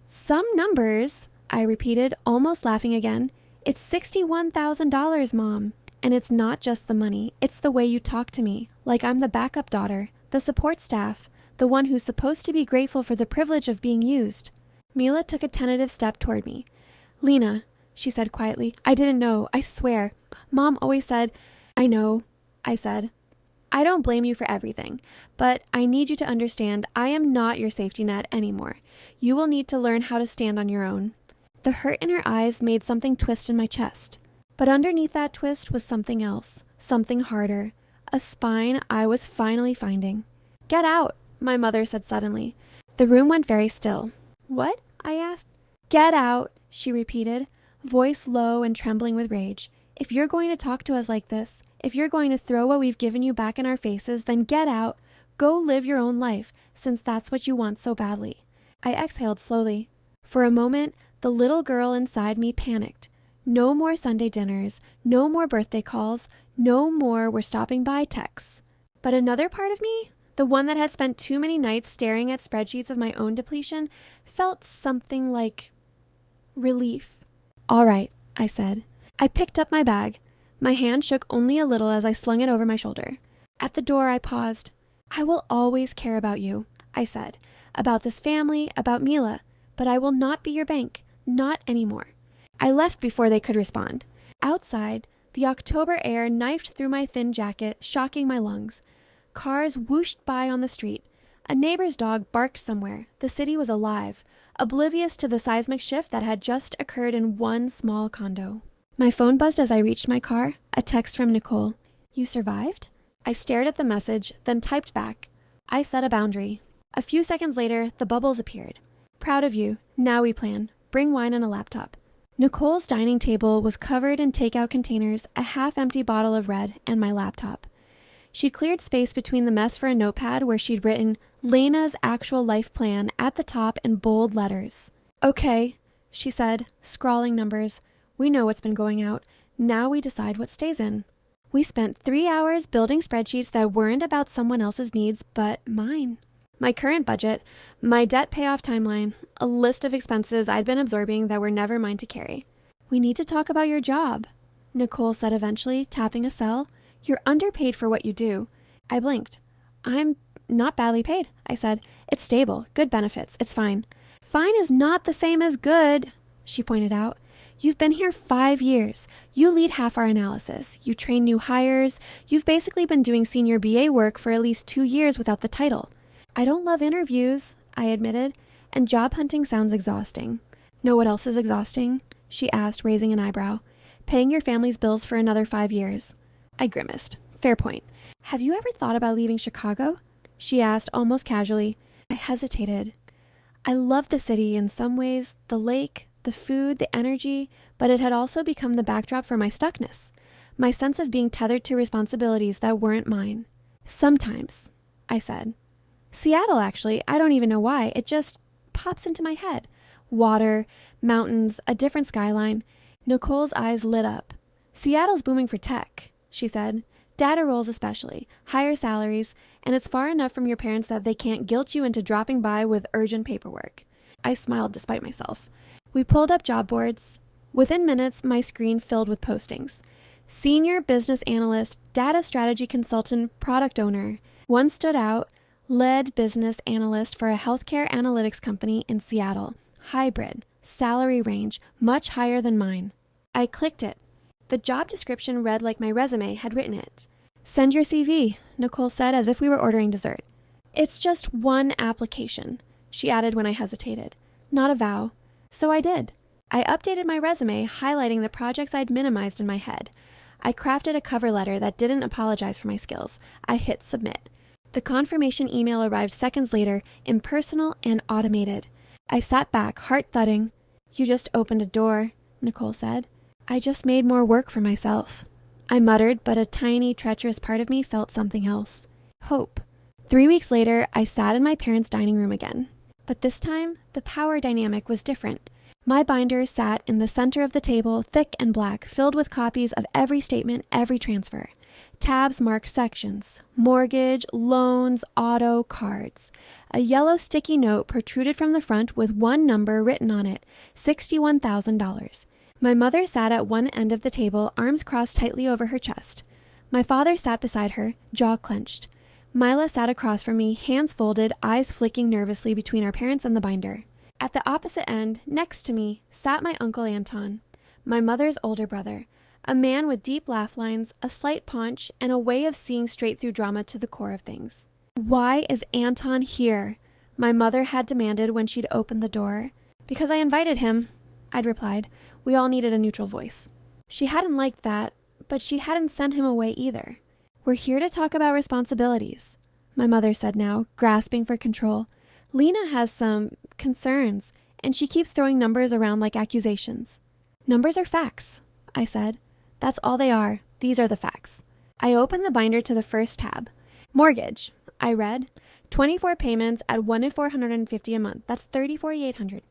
Some numbers, I repeated, almost laughing again. It's $61,000, Mom. And it's not just the money, it's the way you talk to me, like I'm the backup daughter, the support staff, the one who's supposed to be grateful for the privilege of being used. Mila took a tentative step toward me. Lena, she said quietly, I didn't know, I swear. Mom always said, I know, I said. I don't blame you for everything, but I need you to understand I am not your safety net anymore. You will need to learn how to stand on your own. The hurt in her eyes made something twist in my chest. But underneath that twist was something else, something harder, a spine I was finally finding. Get out, my mother said suddenly. The room went very still. What? I asked. Get out, she repeated, voice low and trembling with rage. If you're going to talk to us like this, if you're going to throw what we've given you back in our faces, then get out. Go live your own life, since that's what you want so badly. I exhaled slowly. For a moment, the little girl inside me panicked. No more Sunday dinners, no more birthday calls, No more were stopping by texts. But another part of me, the one that had spent too many nights staring at spreadsheets of my own depletion, felt something like relief. "All right," I said. I picked up my bag. My hand shook only a little as I slung it over my shoulder. At the door, I paused. "I will always care about you," I said. "About this family, about Mila. But I will not be your bank. Not anymore." I left before they could respond. Outside, the October air knifed through my thin jacket, shocking my lungs. Cars whooshed by on the street. A neighbor's dog barked somewhere. The city was alive, oblivious to the seismic shift that had just occurred in one small condo. My phone buzzed as I reached my car, a text from Nicole. "You survived?" I stared at the message, then typed back. I set a boundary. A few seconds later, the bubbles appeared. "Proud of you. Now we plan. Bring wine and a laptop." Nicole's dining table was covered in takeout containers, a half-empty bottle of red, and my laptop. She'd cleared space between the mess for a notepad where she'd written Lena's actual life plan at the top in bold letters. "Okay," she said, scrawling numbers. "We know what's been going out. Now we decide what stays in." We spent 3 hours building spreadsheets that weren't about someone else's needs, but mine. My current budget, my debt payoff timeline, a list of expenses I'd been absorbing that were never mine to carry. "We need to talk about your job," Nicole said eventually, tapping a cell. "You're underpaid for what you do." I blinked. "I'm not badly paid," I said. "It's stable, good benefits, it's fine." "Fine is not the same as good," she pointed out. "You've been here 5 years. You lead half our analysis. You train new hires. You've basically been doing senior BA work for at least 2 years without the title." "I don't love interviews," I admitted, "and job hunting sounds exhausting." "Know what else is exhausting?" she asked, raising an eyebrow. "Paying your family's bills for another 5 years. I grimaced. "Fair point. Have you ever thought about leaving Chicago?" she asked almost casually. I hesitated. I loved the city in some ways, the lake, the food, the energy, but it had also become the backdrop for my stuckness, my sense of being tethered to responsibilities that weren't mine. "Sometimes," I said. "Seattle, actually. I don't even know why. It just pops into my head. Water, mountains, a different skyline." Nicole's eyes lit up. "Seattle's booming for tech," she said. "Data roles especially, higher salaries, and it's far enough from your parents that they can't guilt you into dropping by with urgent paperwork." I smiled despite myself. We pulled up job boards. Within minutes, my screen filled with postings. Senior business analyst, data strategy consultant, product owner. One stood out. Lead business analyst for a healthcare analytics company in Seattle. Hybrid. Salary range much higher than mine. I clicked it. The job description read like my resume had written it. "Send your CV," Nicole said as if we were ordering dessert. "It's just one application," she added when I hesitated. Not a vow. So I did. I updated my resume, highlighting the projects I'd minimized in my head. I crafted a cover letter that didn't apologize for my skills. I hit submit. The confirmation email arrived seconds later, impersonal and automated. I sat back, heart thudding. "You just opened a door," Nicole said. "I just made more work for myself." I muttered, but a tiny, treacherous part of me felt something else. Hope. 3 weeks later, I sat in my parents' dining room again. But this time, the power dynamic was different. My binder sat in the center of the table, thick and black, filled with copies of every statement, every transfer. Tabs marked sections: mortgage, loans, auto, cards. A yellow sticky note protruded from the front with one number written on it, $61,000. My mother sat at one end of the table, arms crossed tightly over her chest. My father sat beside her, jaw clenched. Mila sat across from me, hands folded, eyes flicking nervously between our parents and the binder. At the opposite end, next to me, sat my uncle Anton, my mother's older brother, a man with deep laugh lines, a slight paunch, and a way of seeing straight through drama to the core of things. "Why is Anton here?" my mother had demanded when she'd opened the door. "Because I invited him," I'd replied. We all needed a neutral voice. She hadn't liked that, but she hadn't sent him away either. "We're here to talk about responsibilities," my mother said now, grasping for control. "Lena has some concerns, and she keeps throwing numbers around like accusations." "Numbers are facts," I said. "That's all they are. These are the facts." I opened the binder to the first tab. "Mortgage," I read. 24 payments at $1,450 a month. That's $34,800.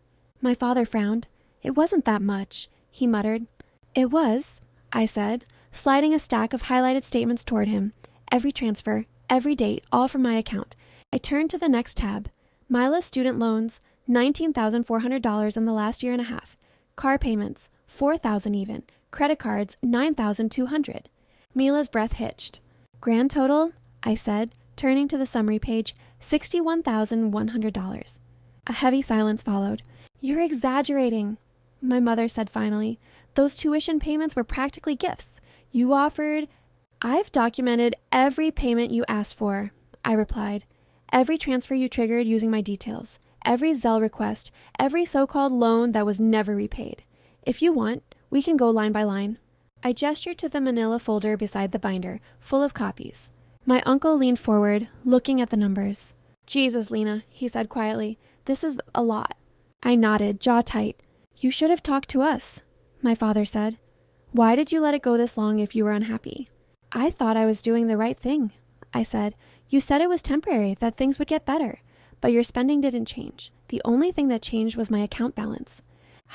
My father frowned. "It wasn't that much," he muttered. "It was," I said. sliding a stack of highlighted statements toward him. Every transfer, every date, all from my account. I turned to the next tab. Mila's student loans, $19,400 in the last year and a half. Car payments, $4,000 even. Credit cards, $9,200. Mila's breath hitched. Grand total, I said, turning to the summary page, $61,100. A heavy silence followed. You're exaggerating, my mother said finally. Those tuition payments were practically gifts. You offered... I've documented every payment you asked for, I replied. Every transfer you triggered using my details. Every Zelle request. Every so-called loan that was never repaid. If you want, we can go line by line. I gestured to the manila folder beside the binder, full of copies. My uncle leaned forward, looking at the numbers. Jesus, Lena, he said quietly. This is a lot. I nodded, jaw tight. You should have talked to us, my father said. Why did you let it go this long if you were unhappy? I thought I was doing the right thing, I said. You said it was temporary, that things would get better. But your spending didn't change. The only thing that changed was my account balance.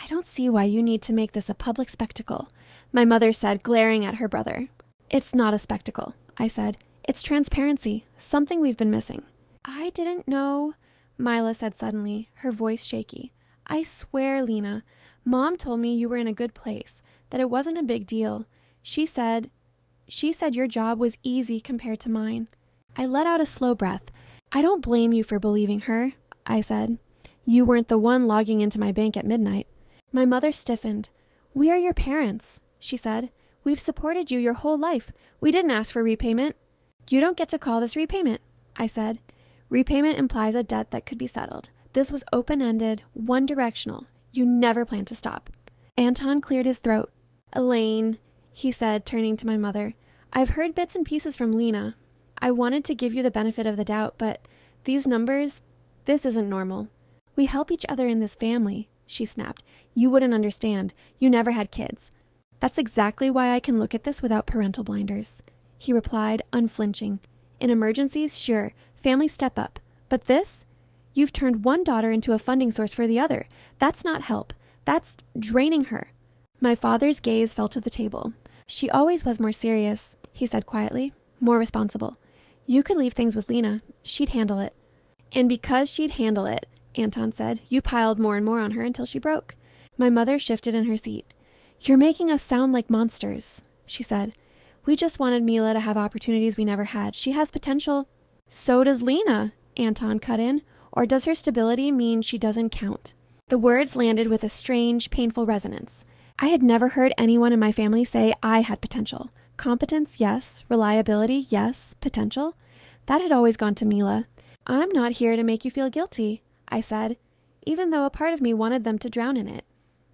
I don't see why you need to make this a public spectacle, my mother said, glaring at her brother. It's not a spectacle, I said. It's transparency, something we've been missing. I didn't know, Mila said suddenly, her voice shaky. I swear, Lena, Mom told me you were in a good place, that it wasn't a big deal. She said your job was easy compared to mine. I let out a slow breath. I don't blame you for believing her, I said. You weren't the one logging into my bank at midnight. My mother stiffened. We are your parents, she said. We've supported you your whole life. We didn't ask for repayment. You don't get to call this repayment, I said. Repayment implies a debt that could be settled. This was open-ended, one-directional. You never planned to stop. Anton cleared his throat. Elaine, he said, turning to my mother. I've heard bits and pieces from Lena. I wanted to give you the benefit of the doubt, but these numbers, this isn't normal. We help each other in this family, she snapped. You wouldn't understand. You never had kids. That's exactly why I can look at this without parental blinders, he replied, unflinching. In emergencies, sure, families step up. But this? You've turned one daughter into a funding source for the other. That's not help. That's draining her. My father's gaze fell to the table. She always was more serious, he said quietly, more responsible. You could leave things with Lena. She'd handle it. And because she'd handle it, Anton said, you piled more and more on her until she broke. My mother shifted in her seat. You're making us sound like monsters, she said. We just wanted Mila to have opportunities we never had. She has potential. So does Lena, Anton cut in. Or does her stability mean she doesn't count? The words landed with a strange, painful resonance. I had never heard anyone in my family say I had potential. Competence, yes. Reliability, yes. Potential? That had always gone to Mila. I'm not here to make you feel guilty, I said, even though a part of me wanted them to drown in it.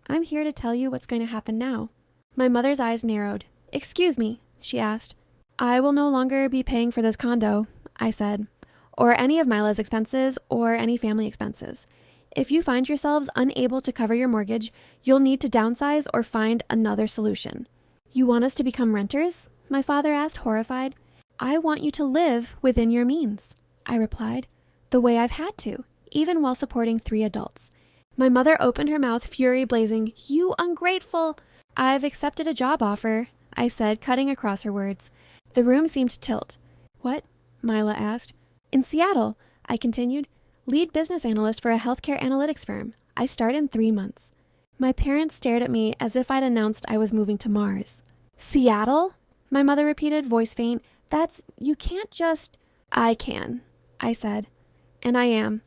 I'm here to tell you what's going to happen now. My mother's eyes narrowed. Excuse me, she asked. I will no longer be paying for this condo, I said, or any of Mila's expenses or any family expenses. If you find yourselves unable to cover your mortgage, you'll need to downsize or find another solution. You want us to become renters? My father asked, horrified. I want you to live within your means, I replied, the way I've had to, even while supporting 3 adults. My mother opened her mouth, fury blazing. You ungrateful! I've accepted a job offer, I said, cutting across her words. The room seemed to tilt. What? Mila asked. In Seattle, I continued. Lead business analyst for a healthcare analytics firm. I start in 3 months. My parents stared at me as if I'd announced I was moving to Mars. Seattle? My mother repeated, voice faint. You can't just... I can, I said. And I am.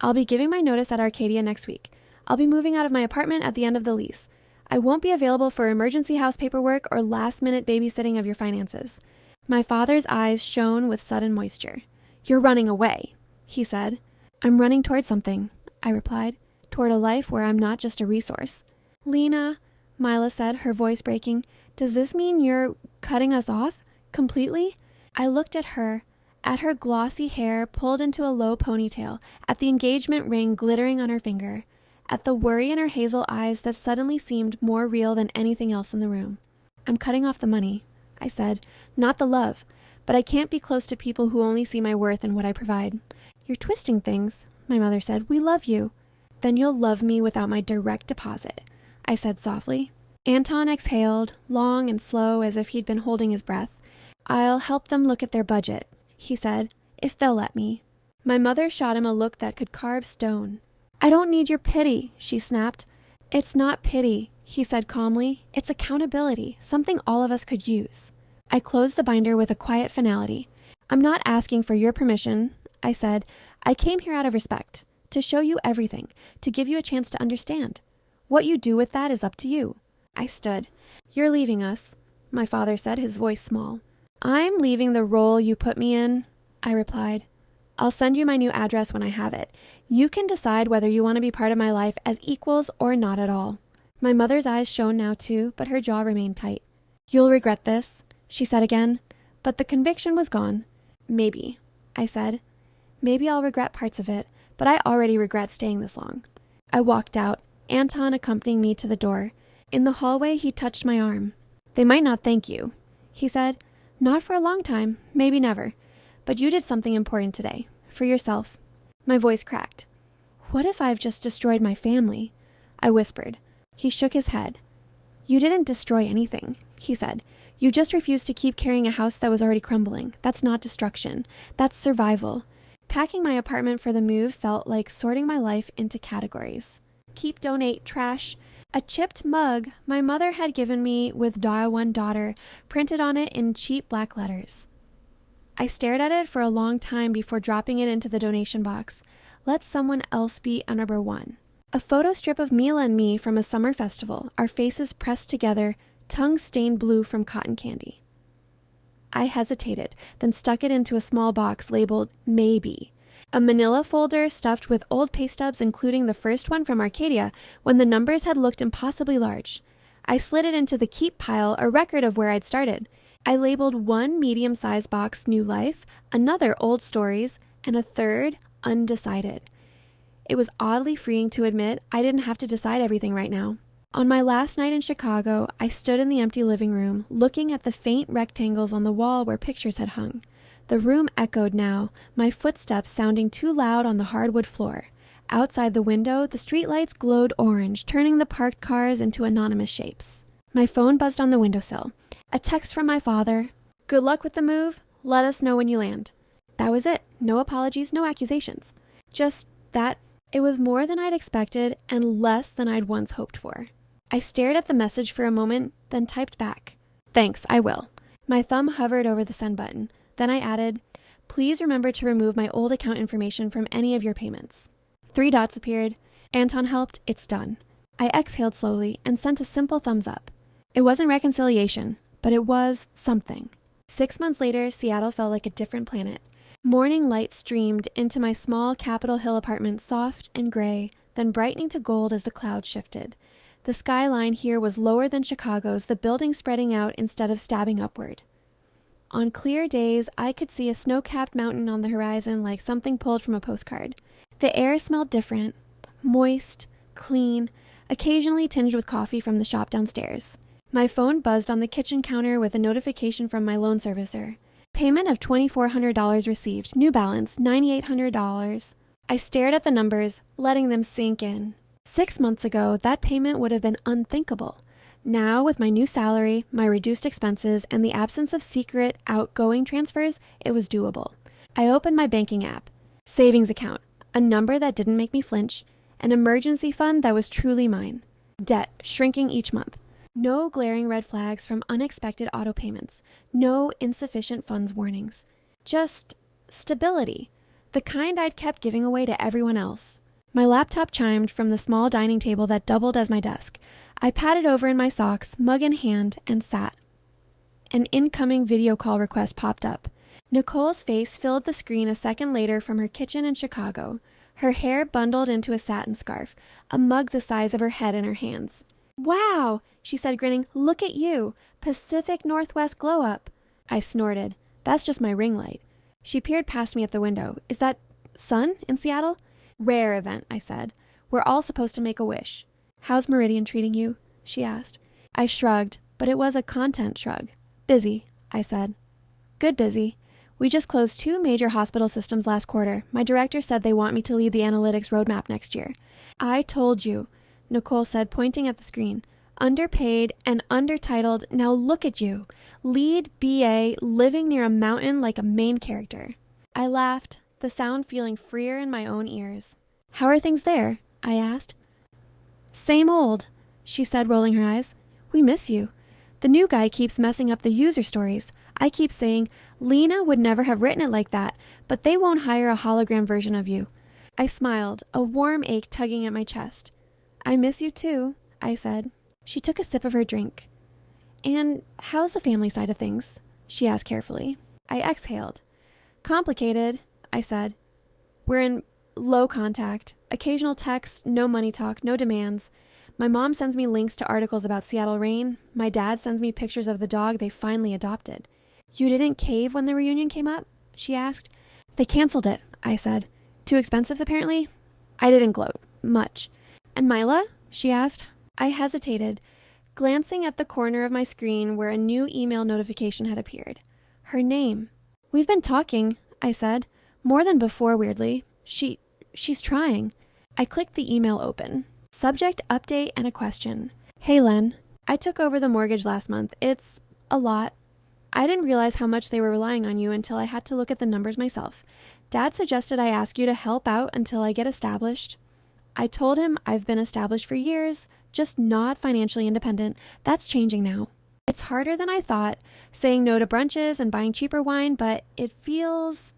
I'll be giving my notice at Arcadia next week. I'll be moving out of my apartment at the end of the lease. I won't be available for emergency house paperwork or last-minute babysitting of your finances. My father's eyes shone with sudden moisture. You're running away, he said. I'm running toward something, I replied. Toward a life where I'm not just a resource. Lena, Mila said, her voice breaking, does this mean you're cutting us off? Completely? I looked at her glossy hair pulled into a low ponytail, at the engagement ring glittering on her finger, at the worry in her hazel eyes that suddenly seemed more real than anything else in the room. I'm cutting off the money, I said, not the love, but I can't be close to people who only see my worth in what I provide. You're twisting things, my mother said. We love you. Then you'll love me without my direct deposit, I said softly. Anton exhaled, long and slow as if he'd been holding his breath. "I'll help them look at their budget," he said, "if they'll let me." My mother shot him a look that could carve stone. "I don't need your pity," she snapped. "It's not pity," he said calmly. "It's accountability, something all of us could use." I closed the binder with a quiet finality. "I'm not asking for your permission," I said. "I came here out of respect, to show you everything, to give you a chance to understand. What you do with that is up to you." I stood. "You're leaving us," my father said, his voice small. "I'm leaving the role you put me in," I replied. "I'll send you my new address when I have it. You can decide whether you want to be part of my life as equals or not at all." My mother's eyes shone now too, but her jaw remained tight. "You'll regret this," she said again, but the conviction was gone. "Maybe," I said. "Maybe I'll regret parts of it, but I already regret staying this long." I walked out, Anton accompanying me to the door. In the hallway, he touched my arm. "They might not thank you," he said. "Not for a long time, maybe never. But you did something important today, for yourself." My voice cracked. "What if I've just destroyed my family?" I whispered. He shook his head. "You didn't destroy anything," he said. "You just refused to keep carrying a house that was already crumbling. That's not destruction. That's survival." Packing my apartment for the move felt like sorting my life into categories. Keep, donate, trash. A chipped mug my mother had given me with Dial One Daughter printed on it in cheap black letters. I stared at it for a long time before dropping it into the donation box. Let someone else be a number one. A photo strip of Mila and me from a summer festival, our faces pressed together, tongues stained blue from cotton candy. I hesitated, then stuck it into a small box labeled Maybe. A manila folder stuffed with old pay stubs, including the first one from Arcadia, when the numbers had looked impossibly large. I slid it into the keep pile, a record of where I'd started. I labeled one medium-sized box New Life, another Old Stories, and a third Undecided. It was oddly freeing to admit I didn't have to decide everything right now. On my last night in Chicago, I stood in the empty living room, looking at the faint rectangles on the wall where pictures had hung. The room echoed now, my footsteps sounding too loud on the hardwood floor. Outside the window, the streetlights glowed orange, turning the parked cars into anonymous shapes. My phone buzzed on the windowsill. A text from my father. "Good luck with the move. Let us know when you land." That was it. No apologies, no accusations. Just that. It was more than I'd expected and less than I'd once hoped for. I stared at the message for a moment, then typed back. "Thanks, I will." My thumb hovered over the send button. Then I added, "Please remember to remove my old account information from any of your payments." 3 dots appeared. Anton helped. It's done. I exhaled slowly and sent a simple thumbs up. It wasn't reconciliation, but it was something. 6 months later, Seattle felt like a different planet. Morning light streamed into my small Capitol Hill apartment, soft and gray, then brightening to gold as the clouds shifted. The skyline here was lower than Chicago's, the buildings spreading out instead of stabbing upward. On clear days, I could see a snow-capped mountain on the horizon like something pulled from a postcard. The air smelled different, moist, clean, occasionally tinged with coffee from the shop downstairs. My phone buzzed on the kitchen counter with a notification from my loan servicer. Payment of $2,400 received. New balance, $9,800. I stared at the numbers, letting them sink in. 6 months ago, that payment would have been unthinkable. Now, with my new salary, my reduced expenses, and the absence of secret, outgoing transfers, it was doable. I opened my banking app. Savings account, a number that didn't make me flinch, an emergency fund that was truly mine. Debt, shrinking each month. No glaring red flags from unexpected auto payments. No insufficient funds warnings. Just stability, the kind I'd kept giving away to everyone else. My laptop chimed from the small dining table that doubled as my desk. I patted over in my socks, mug in hand, and sat. An incoming video call request popped up. Nicole's face filled the screen a second later from her kitchen in Chicago, her hair bundled into a satin scarf, a mug the size of her head in her hands. "Wow," she said, grinning. "Look at you. Pacific Northwest glow-up." I snorted. "That's just my ring light." She peered past me at the window. "Is that sun in Seattle?" "Rare event," I said. "We're all supposed to make a wish." "How's Meridian treating you?" she asked. I shrugged, but it was a content shrug. "Busy," I said. "Good busy. We just closed 2 major hospital systems last quarter. My director said they want me to lead the analytics roadmap next year." "I told you," Nicole said, pointing at the screen. Underpaid and undertitled, now look at you. Lead BA living near a mountain like a main character. I laughed, the sound feeling freer in my own ears. How are things there? I asked. Same old, she said, rolling her eyes. We miss you. The new guy keeps messing up the user stories. I keep saying, Lena would never have written it like that, but they won't hire a hologram version of you. I smiled, a warm ache tugging at my chest. I miss you too, I said. She took a sip of her drink. And how's the family side of things? She asked carefully. I exhaled. Complicated, I said. We're in low contact, occasional texts, no money talk, no demands. My mom sends me links to articles about Seattle rain. My dad sends me pictures of the dog they finally adopted. You didn't cave when the reunion came up? She asked. They canceled it, I said. Too expensive, apparently? I didn't gloat. Much. And Mila? She asked. I hesitated, glancing at the corner of my screen where a new email notification had appeared. Her name. We've been talking, I said. More than before, weirdly. She's trying. I clicked the email open. Subject, update, and a question. Hey, Len. I took over the mortgage last month. It's a lot. I didn't realize how much they were relying on you until I had to look at the numbers myself. Dad suggested I ask you to help out until I get established. I told him I've been established for years, just not financially independent. That's changing now. It's harder than I thought, saying no to brunches and buying cheaper wine, but it feels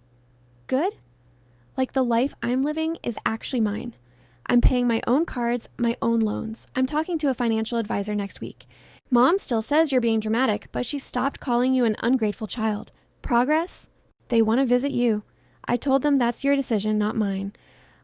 good. Like the life I'm living is actually mine. I'm paying my own cards, my own loans. I'm talking to a financial advisor next week. Mom still says you're being dramatic, but she stopped calling you an ungrateful child. Progress? They want to visit you. I told them that's your decision, not mine.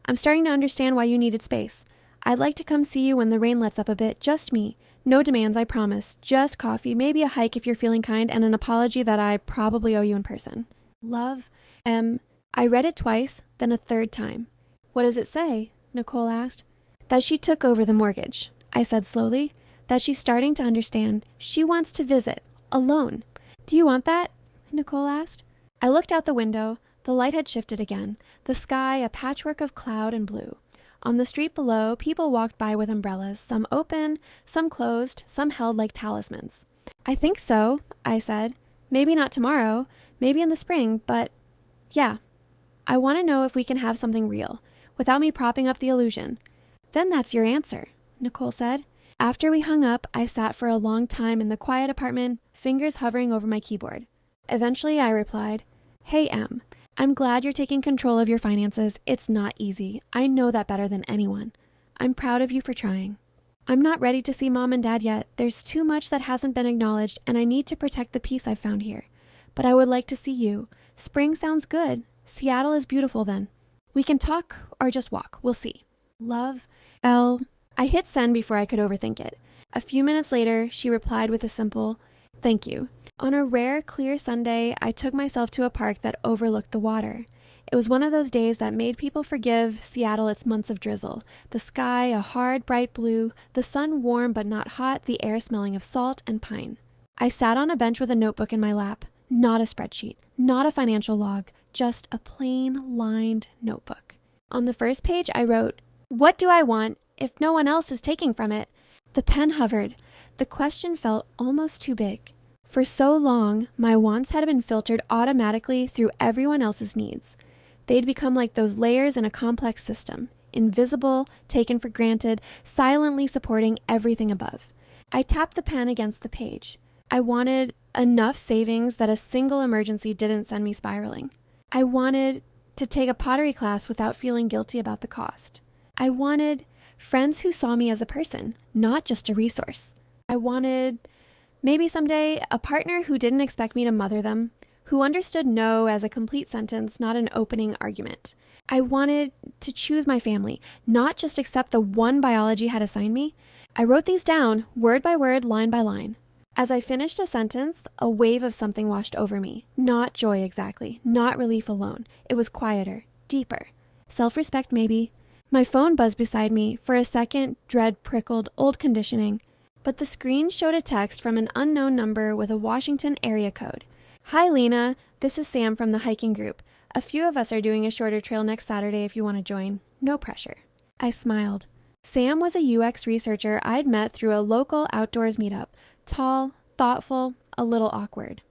I'm starting to understand why you needed space. I'd like to come see you when the rain lets up a bit, just me. No demands, I promise. Just coffee, maybe a hike if you're feeling kind, and an apology that I probably owe you in person. Love, M. I read it twice, then a third time. What does it say? Nicole asked. That she took over the mortgage, I said slowly. That she's starting to understand. She wants to visit, alone. Do you want that? Nicole asked. I looked out the window. The light had shifted again, the sky a patchwork of cloud and blue. On the street below, people walked by with umbrellas, some open, some closed, some held like talismans. I think so, I said. Maybe not tomorrow, maybe in the spring, but yeah. I want to know if we can have something real, without me propping up the illusion. Then that's your answer, Nicole said. After we hung up, I sat for a long time in the quiet apartment, fingers hovering over my keyboard. Eventually, I replied, Hey, Em. I'm glad you're taking control of your finances. It's not easy. I know that better than anyone. I'm proud of you for trying. I'm not ready to see Mom and Dad yet. There's too much that hasn't been acknowledged, and I need to protect the peace I've found here. But I would like to see you. Spring sounds good. Seattle is beautiful then. We can talk or just walk. We'll see. Love, L. I hit send before I could overthink it. A few minutes later, she replied with a simple, thank you. On a rare, clear Sunday, I took myself to a park that overlooked the water. It was one of those days that made people forgive Seattle its months of drizzle. The sky a hard, bright blue, the sun warm but not hot, the air smelling of salt and pine. I sat on a bench with a notebook in my lap. Not a spreadsheet, not a financial log, just a plain, lined notebook. On the first page, I wrote, What do I want if no one else is taking from it? The pen hovered. The question felt almost too big. For so long, my wants had been filtered automatically through everyone else's needs. They'd become like those layers in a complex system, invisible, taken for granted, silently supporting everything above. I tapped the pen against the page. I wanted enough savings that a single emergency didn't send me spiraling. I wanted to take a pottery class without feeling guilty about the cost. I wanted friends who saw me as a person, not just a resource. I wanted, maybe someday, a partner who didn't expect me to mother them, who understood no as a complete sentence, not an opening argument. I wanted to choose my family, not just accept the one biology had assigned me. I wrote these down, word by word, line by line. As I finished a sentence, a wave of something washed over me. Not joy exactly, not relief alone. It was quieter, deeper. Self-respect maybe. My phone buzzed beside me. For a second, dread prickled, old conditioning. But the screen showed a text from an unknown number with a Washington area code. Hi, Lena. This is Sam from the hiking group. A few of us are doing a shorter trail next Saturday if you want to join. No pressure. I smiled. Sam was a UX researcher I'd met through a local outdoors meetup. Tall, thoughtful, a little awkward.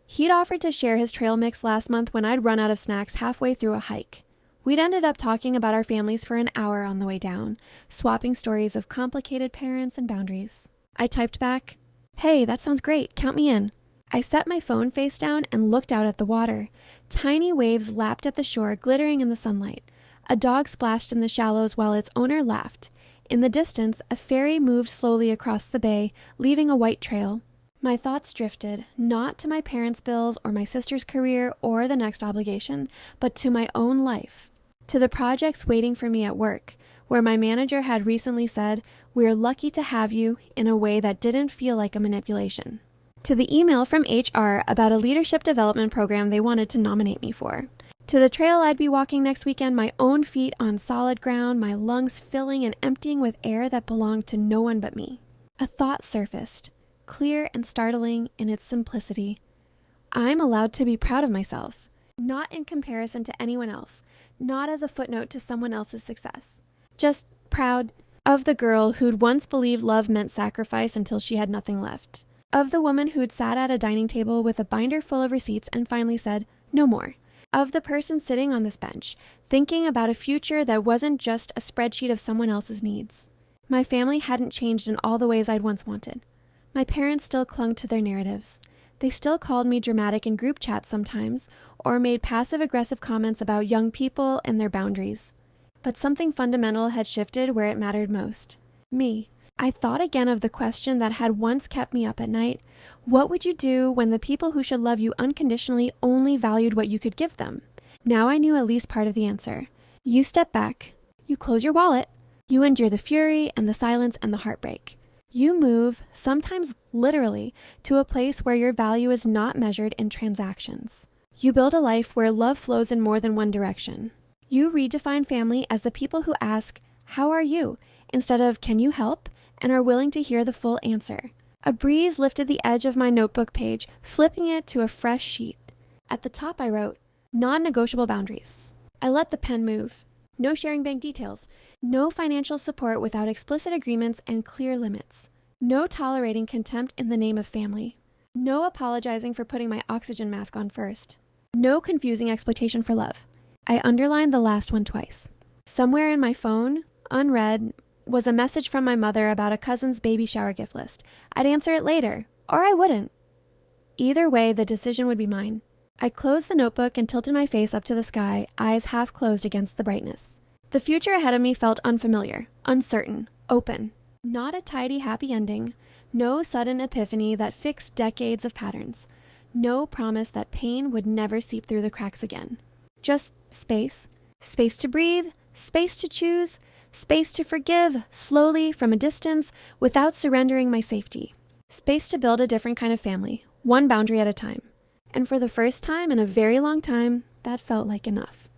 He'd offered to share his trail mix last month when I'd run out of snacks halfway through a hike. We'd ended up talking about our families for an hour on the way down, swapping stories of complicated parents and boundaries. I typed back, "Hey, that sounds great. Count me in." I set my phone face down and looked out at the water. Tiny waves lapped at the shore, glittering in the sunlight. A dog splashed in the shallows while its owner laughed. In the distance, a ferry moved slowly across the bay, leaving a white trail. My thoughts drifted, not to my parents' bills or my sister's career or the next obligation, but to my own life. To the projects waiting for me at work, where my manager had recently said, "We're lucky to have you," in a way that didn't feel like a manipulation. To the email from HR about a leadership development program they wanted to nominate me for. To the trail I'd be walking next weekend, my own feet on solid ground, my lungs filling and emptying with air that belonged to no one but me. A thought surfaced, clear and startling in its simplicity. I'm allowed to be proud of myself, not in comparison to anyone else, not as a footnote to someone else's success. Just proud of the girl who'd once believed love meant sacrifice until she had nothing left. Of the woman who'd sat at a dining table with a binder full of receipts and finally said, "No more." Of the person sitting on this bench, thinking about a future that wasn't just a spreadsheet of someone else's needs. My family hadn't changed in all the ways I'd once wanted. My parents still clung to their narratives. They still called me dramatic in group chats sometimes, or made passive-aggressive comments about young people and their boundaries. But something fundamental had shifted where it mattered most. Me. I thought again of the question that had once kept me up at night. What would you do when the people who should love you unconditionally only valued what you could give them? Now I knew at least part of the answer. You step back. You close your wallet. You endure the fury and the silence and the heartbreak. You move, sometimes literally, to a place where your value is not measured in transactions. You build a life where love flows in more than one direction. You redefine family as the people who ask, "How are you?" instead of "Can you help?" and are willing to hear the full answer. A breeze lifted the edge of my notebook page, flipping it to a fresh sheet. At the top I wrote, "Non-negotiable boundaries." I let the pen move. No sharing bank details. No financial support without explicit agreements and clear limits. No tolerating contempt in the name of family. No apologizing for putting my oxygen mask on first. No confusing exploitation for love. I underlined the last one twice. Somewhere in my phone, unread, was a message from my mother about a cousin's baby shower gift list. I'd answer it later, or I wouldn't. Either way, the decision would be mine. I closed the notebook and tilted my face up to the sky, eyes half closed against the brightness. The future ahead of me felt unfamiliar, uncertain, open. Not a tidy, happy ending. No sudden epiphany that fixed decades of patterns. No promise that pain would never seep through the cracks again. Just space. Space to breathe, space to choose, space to forgive, slowly, from a distance, without surrendering my safety. Space to build a different kind of family, one boundary at a time. And for the first time in a very long time, that felt like enough.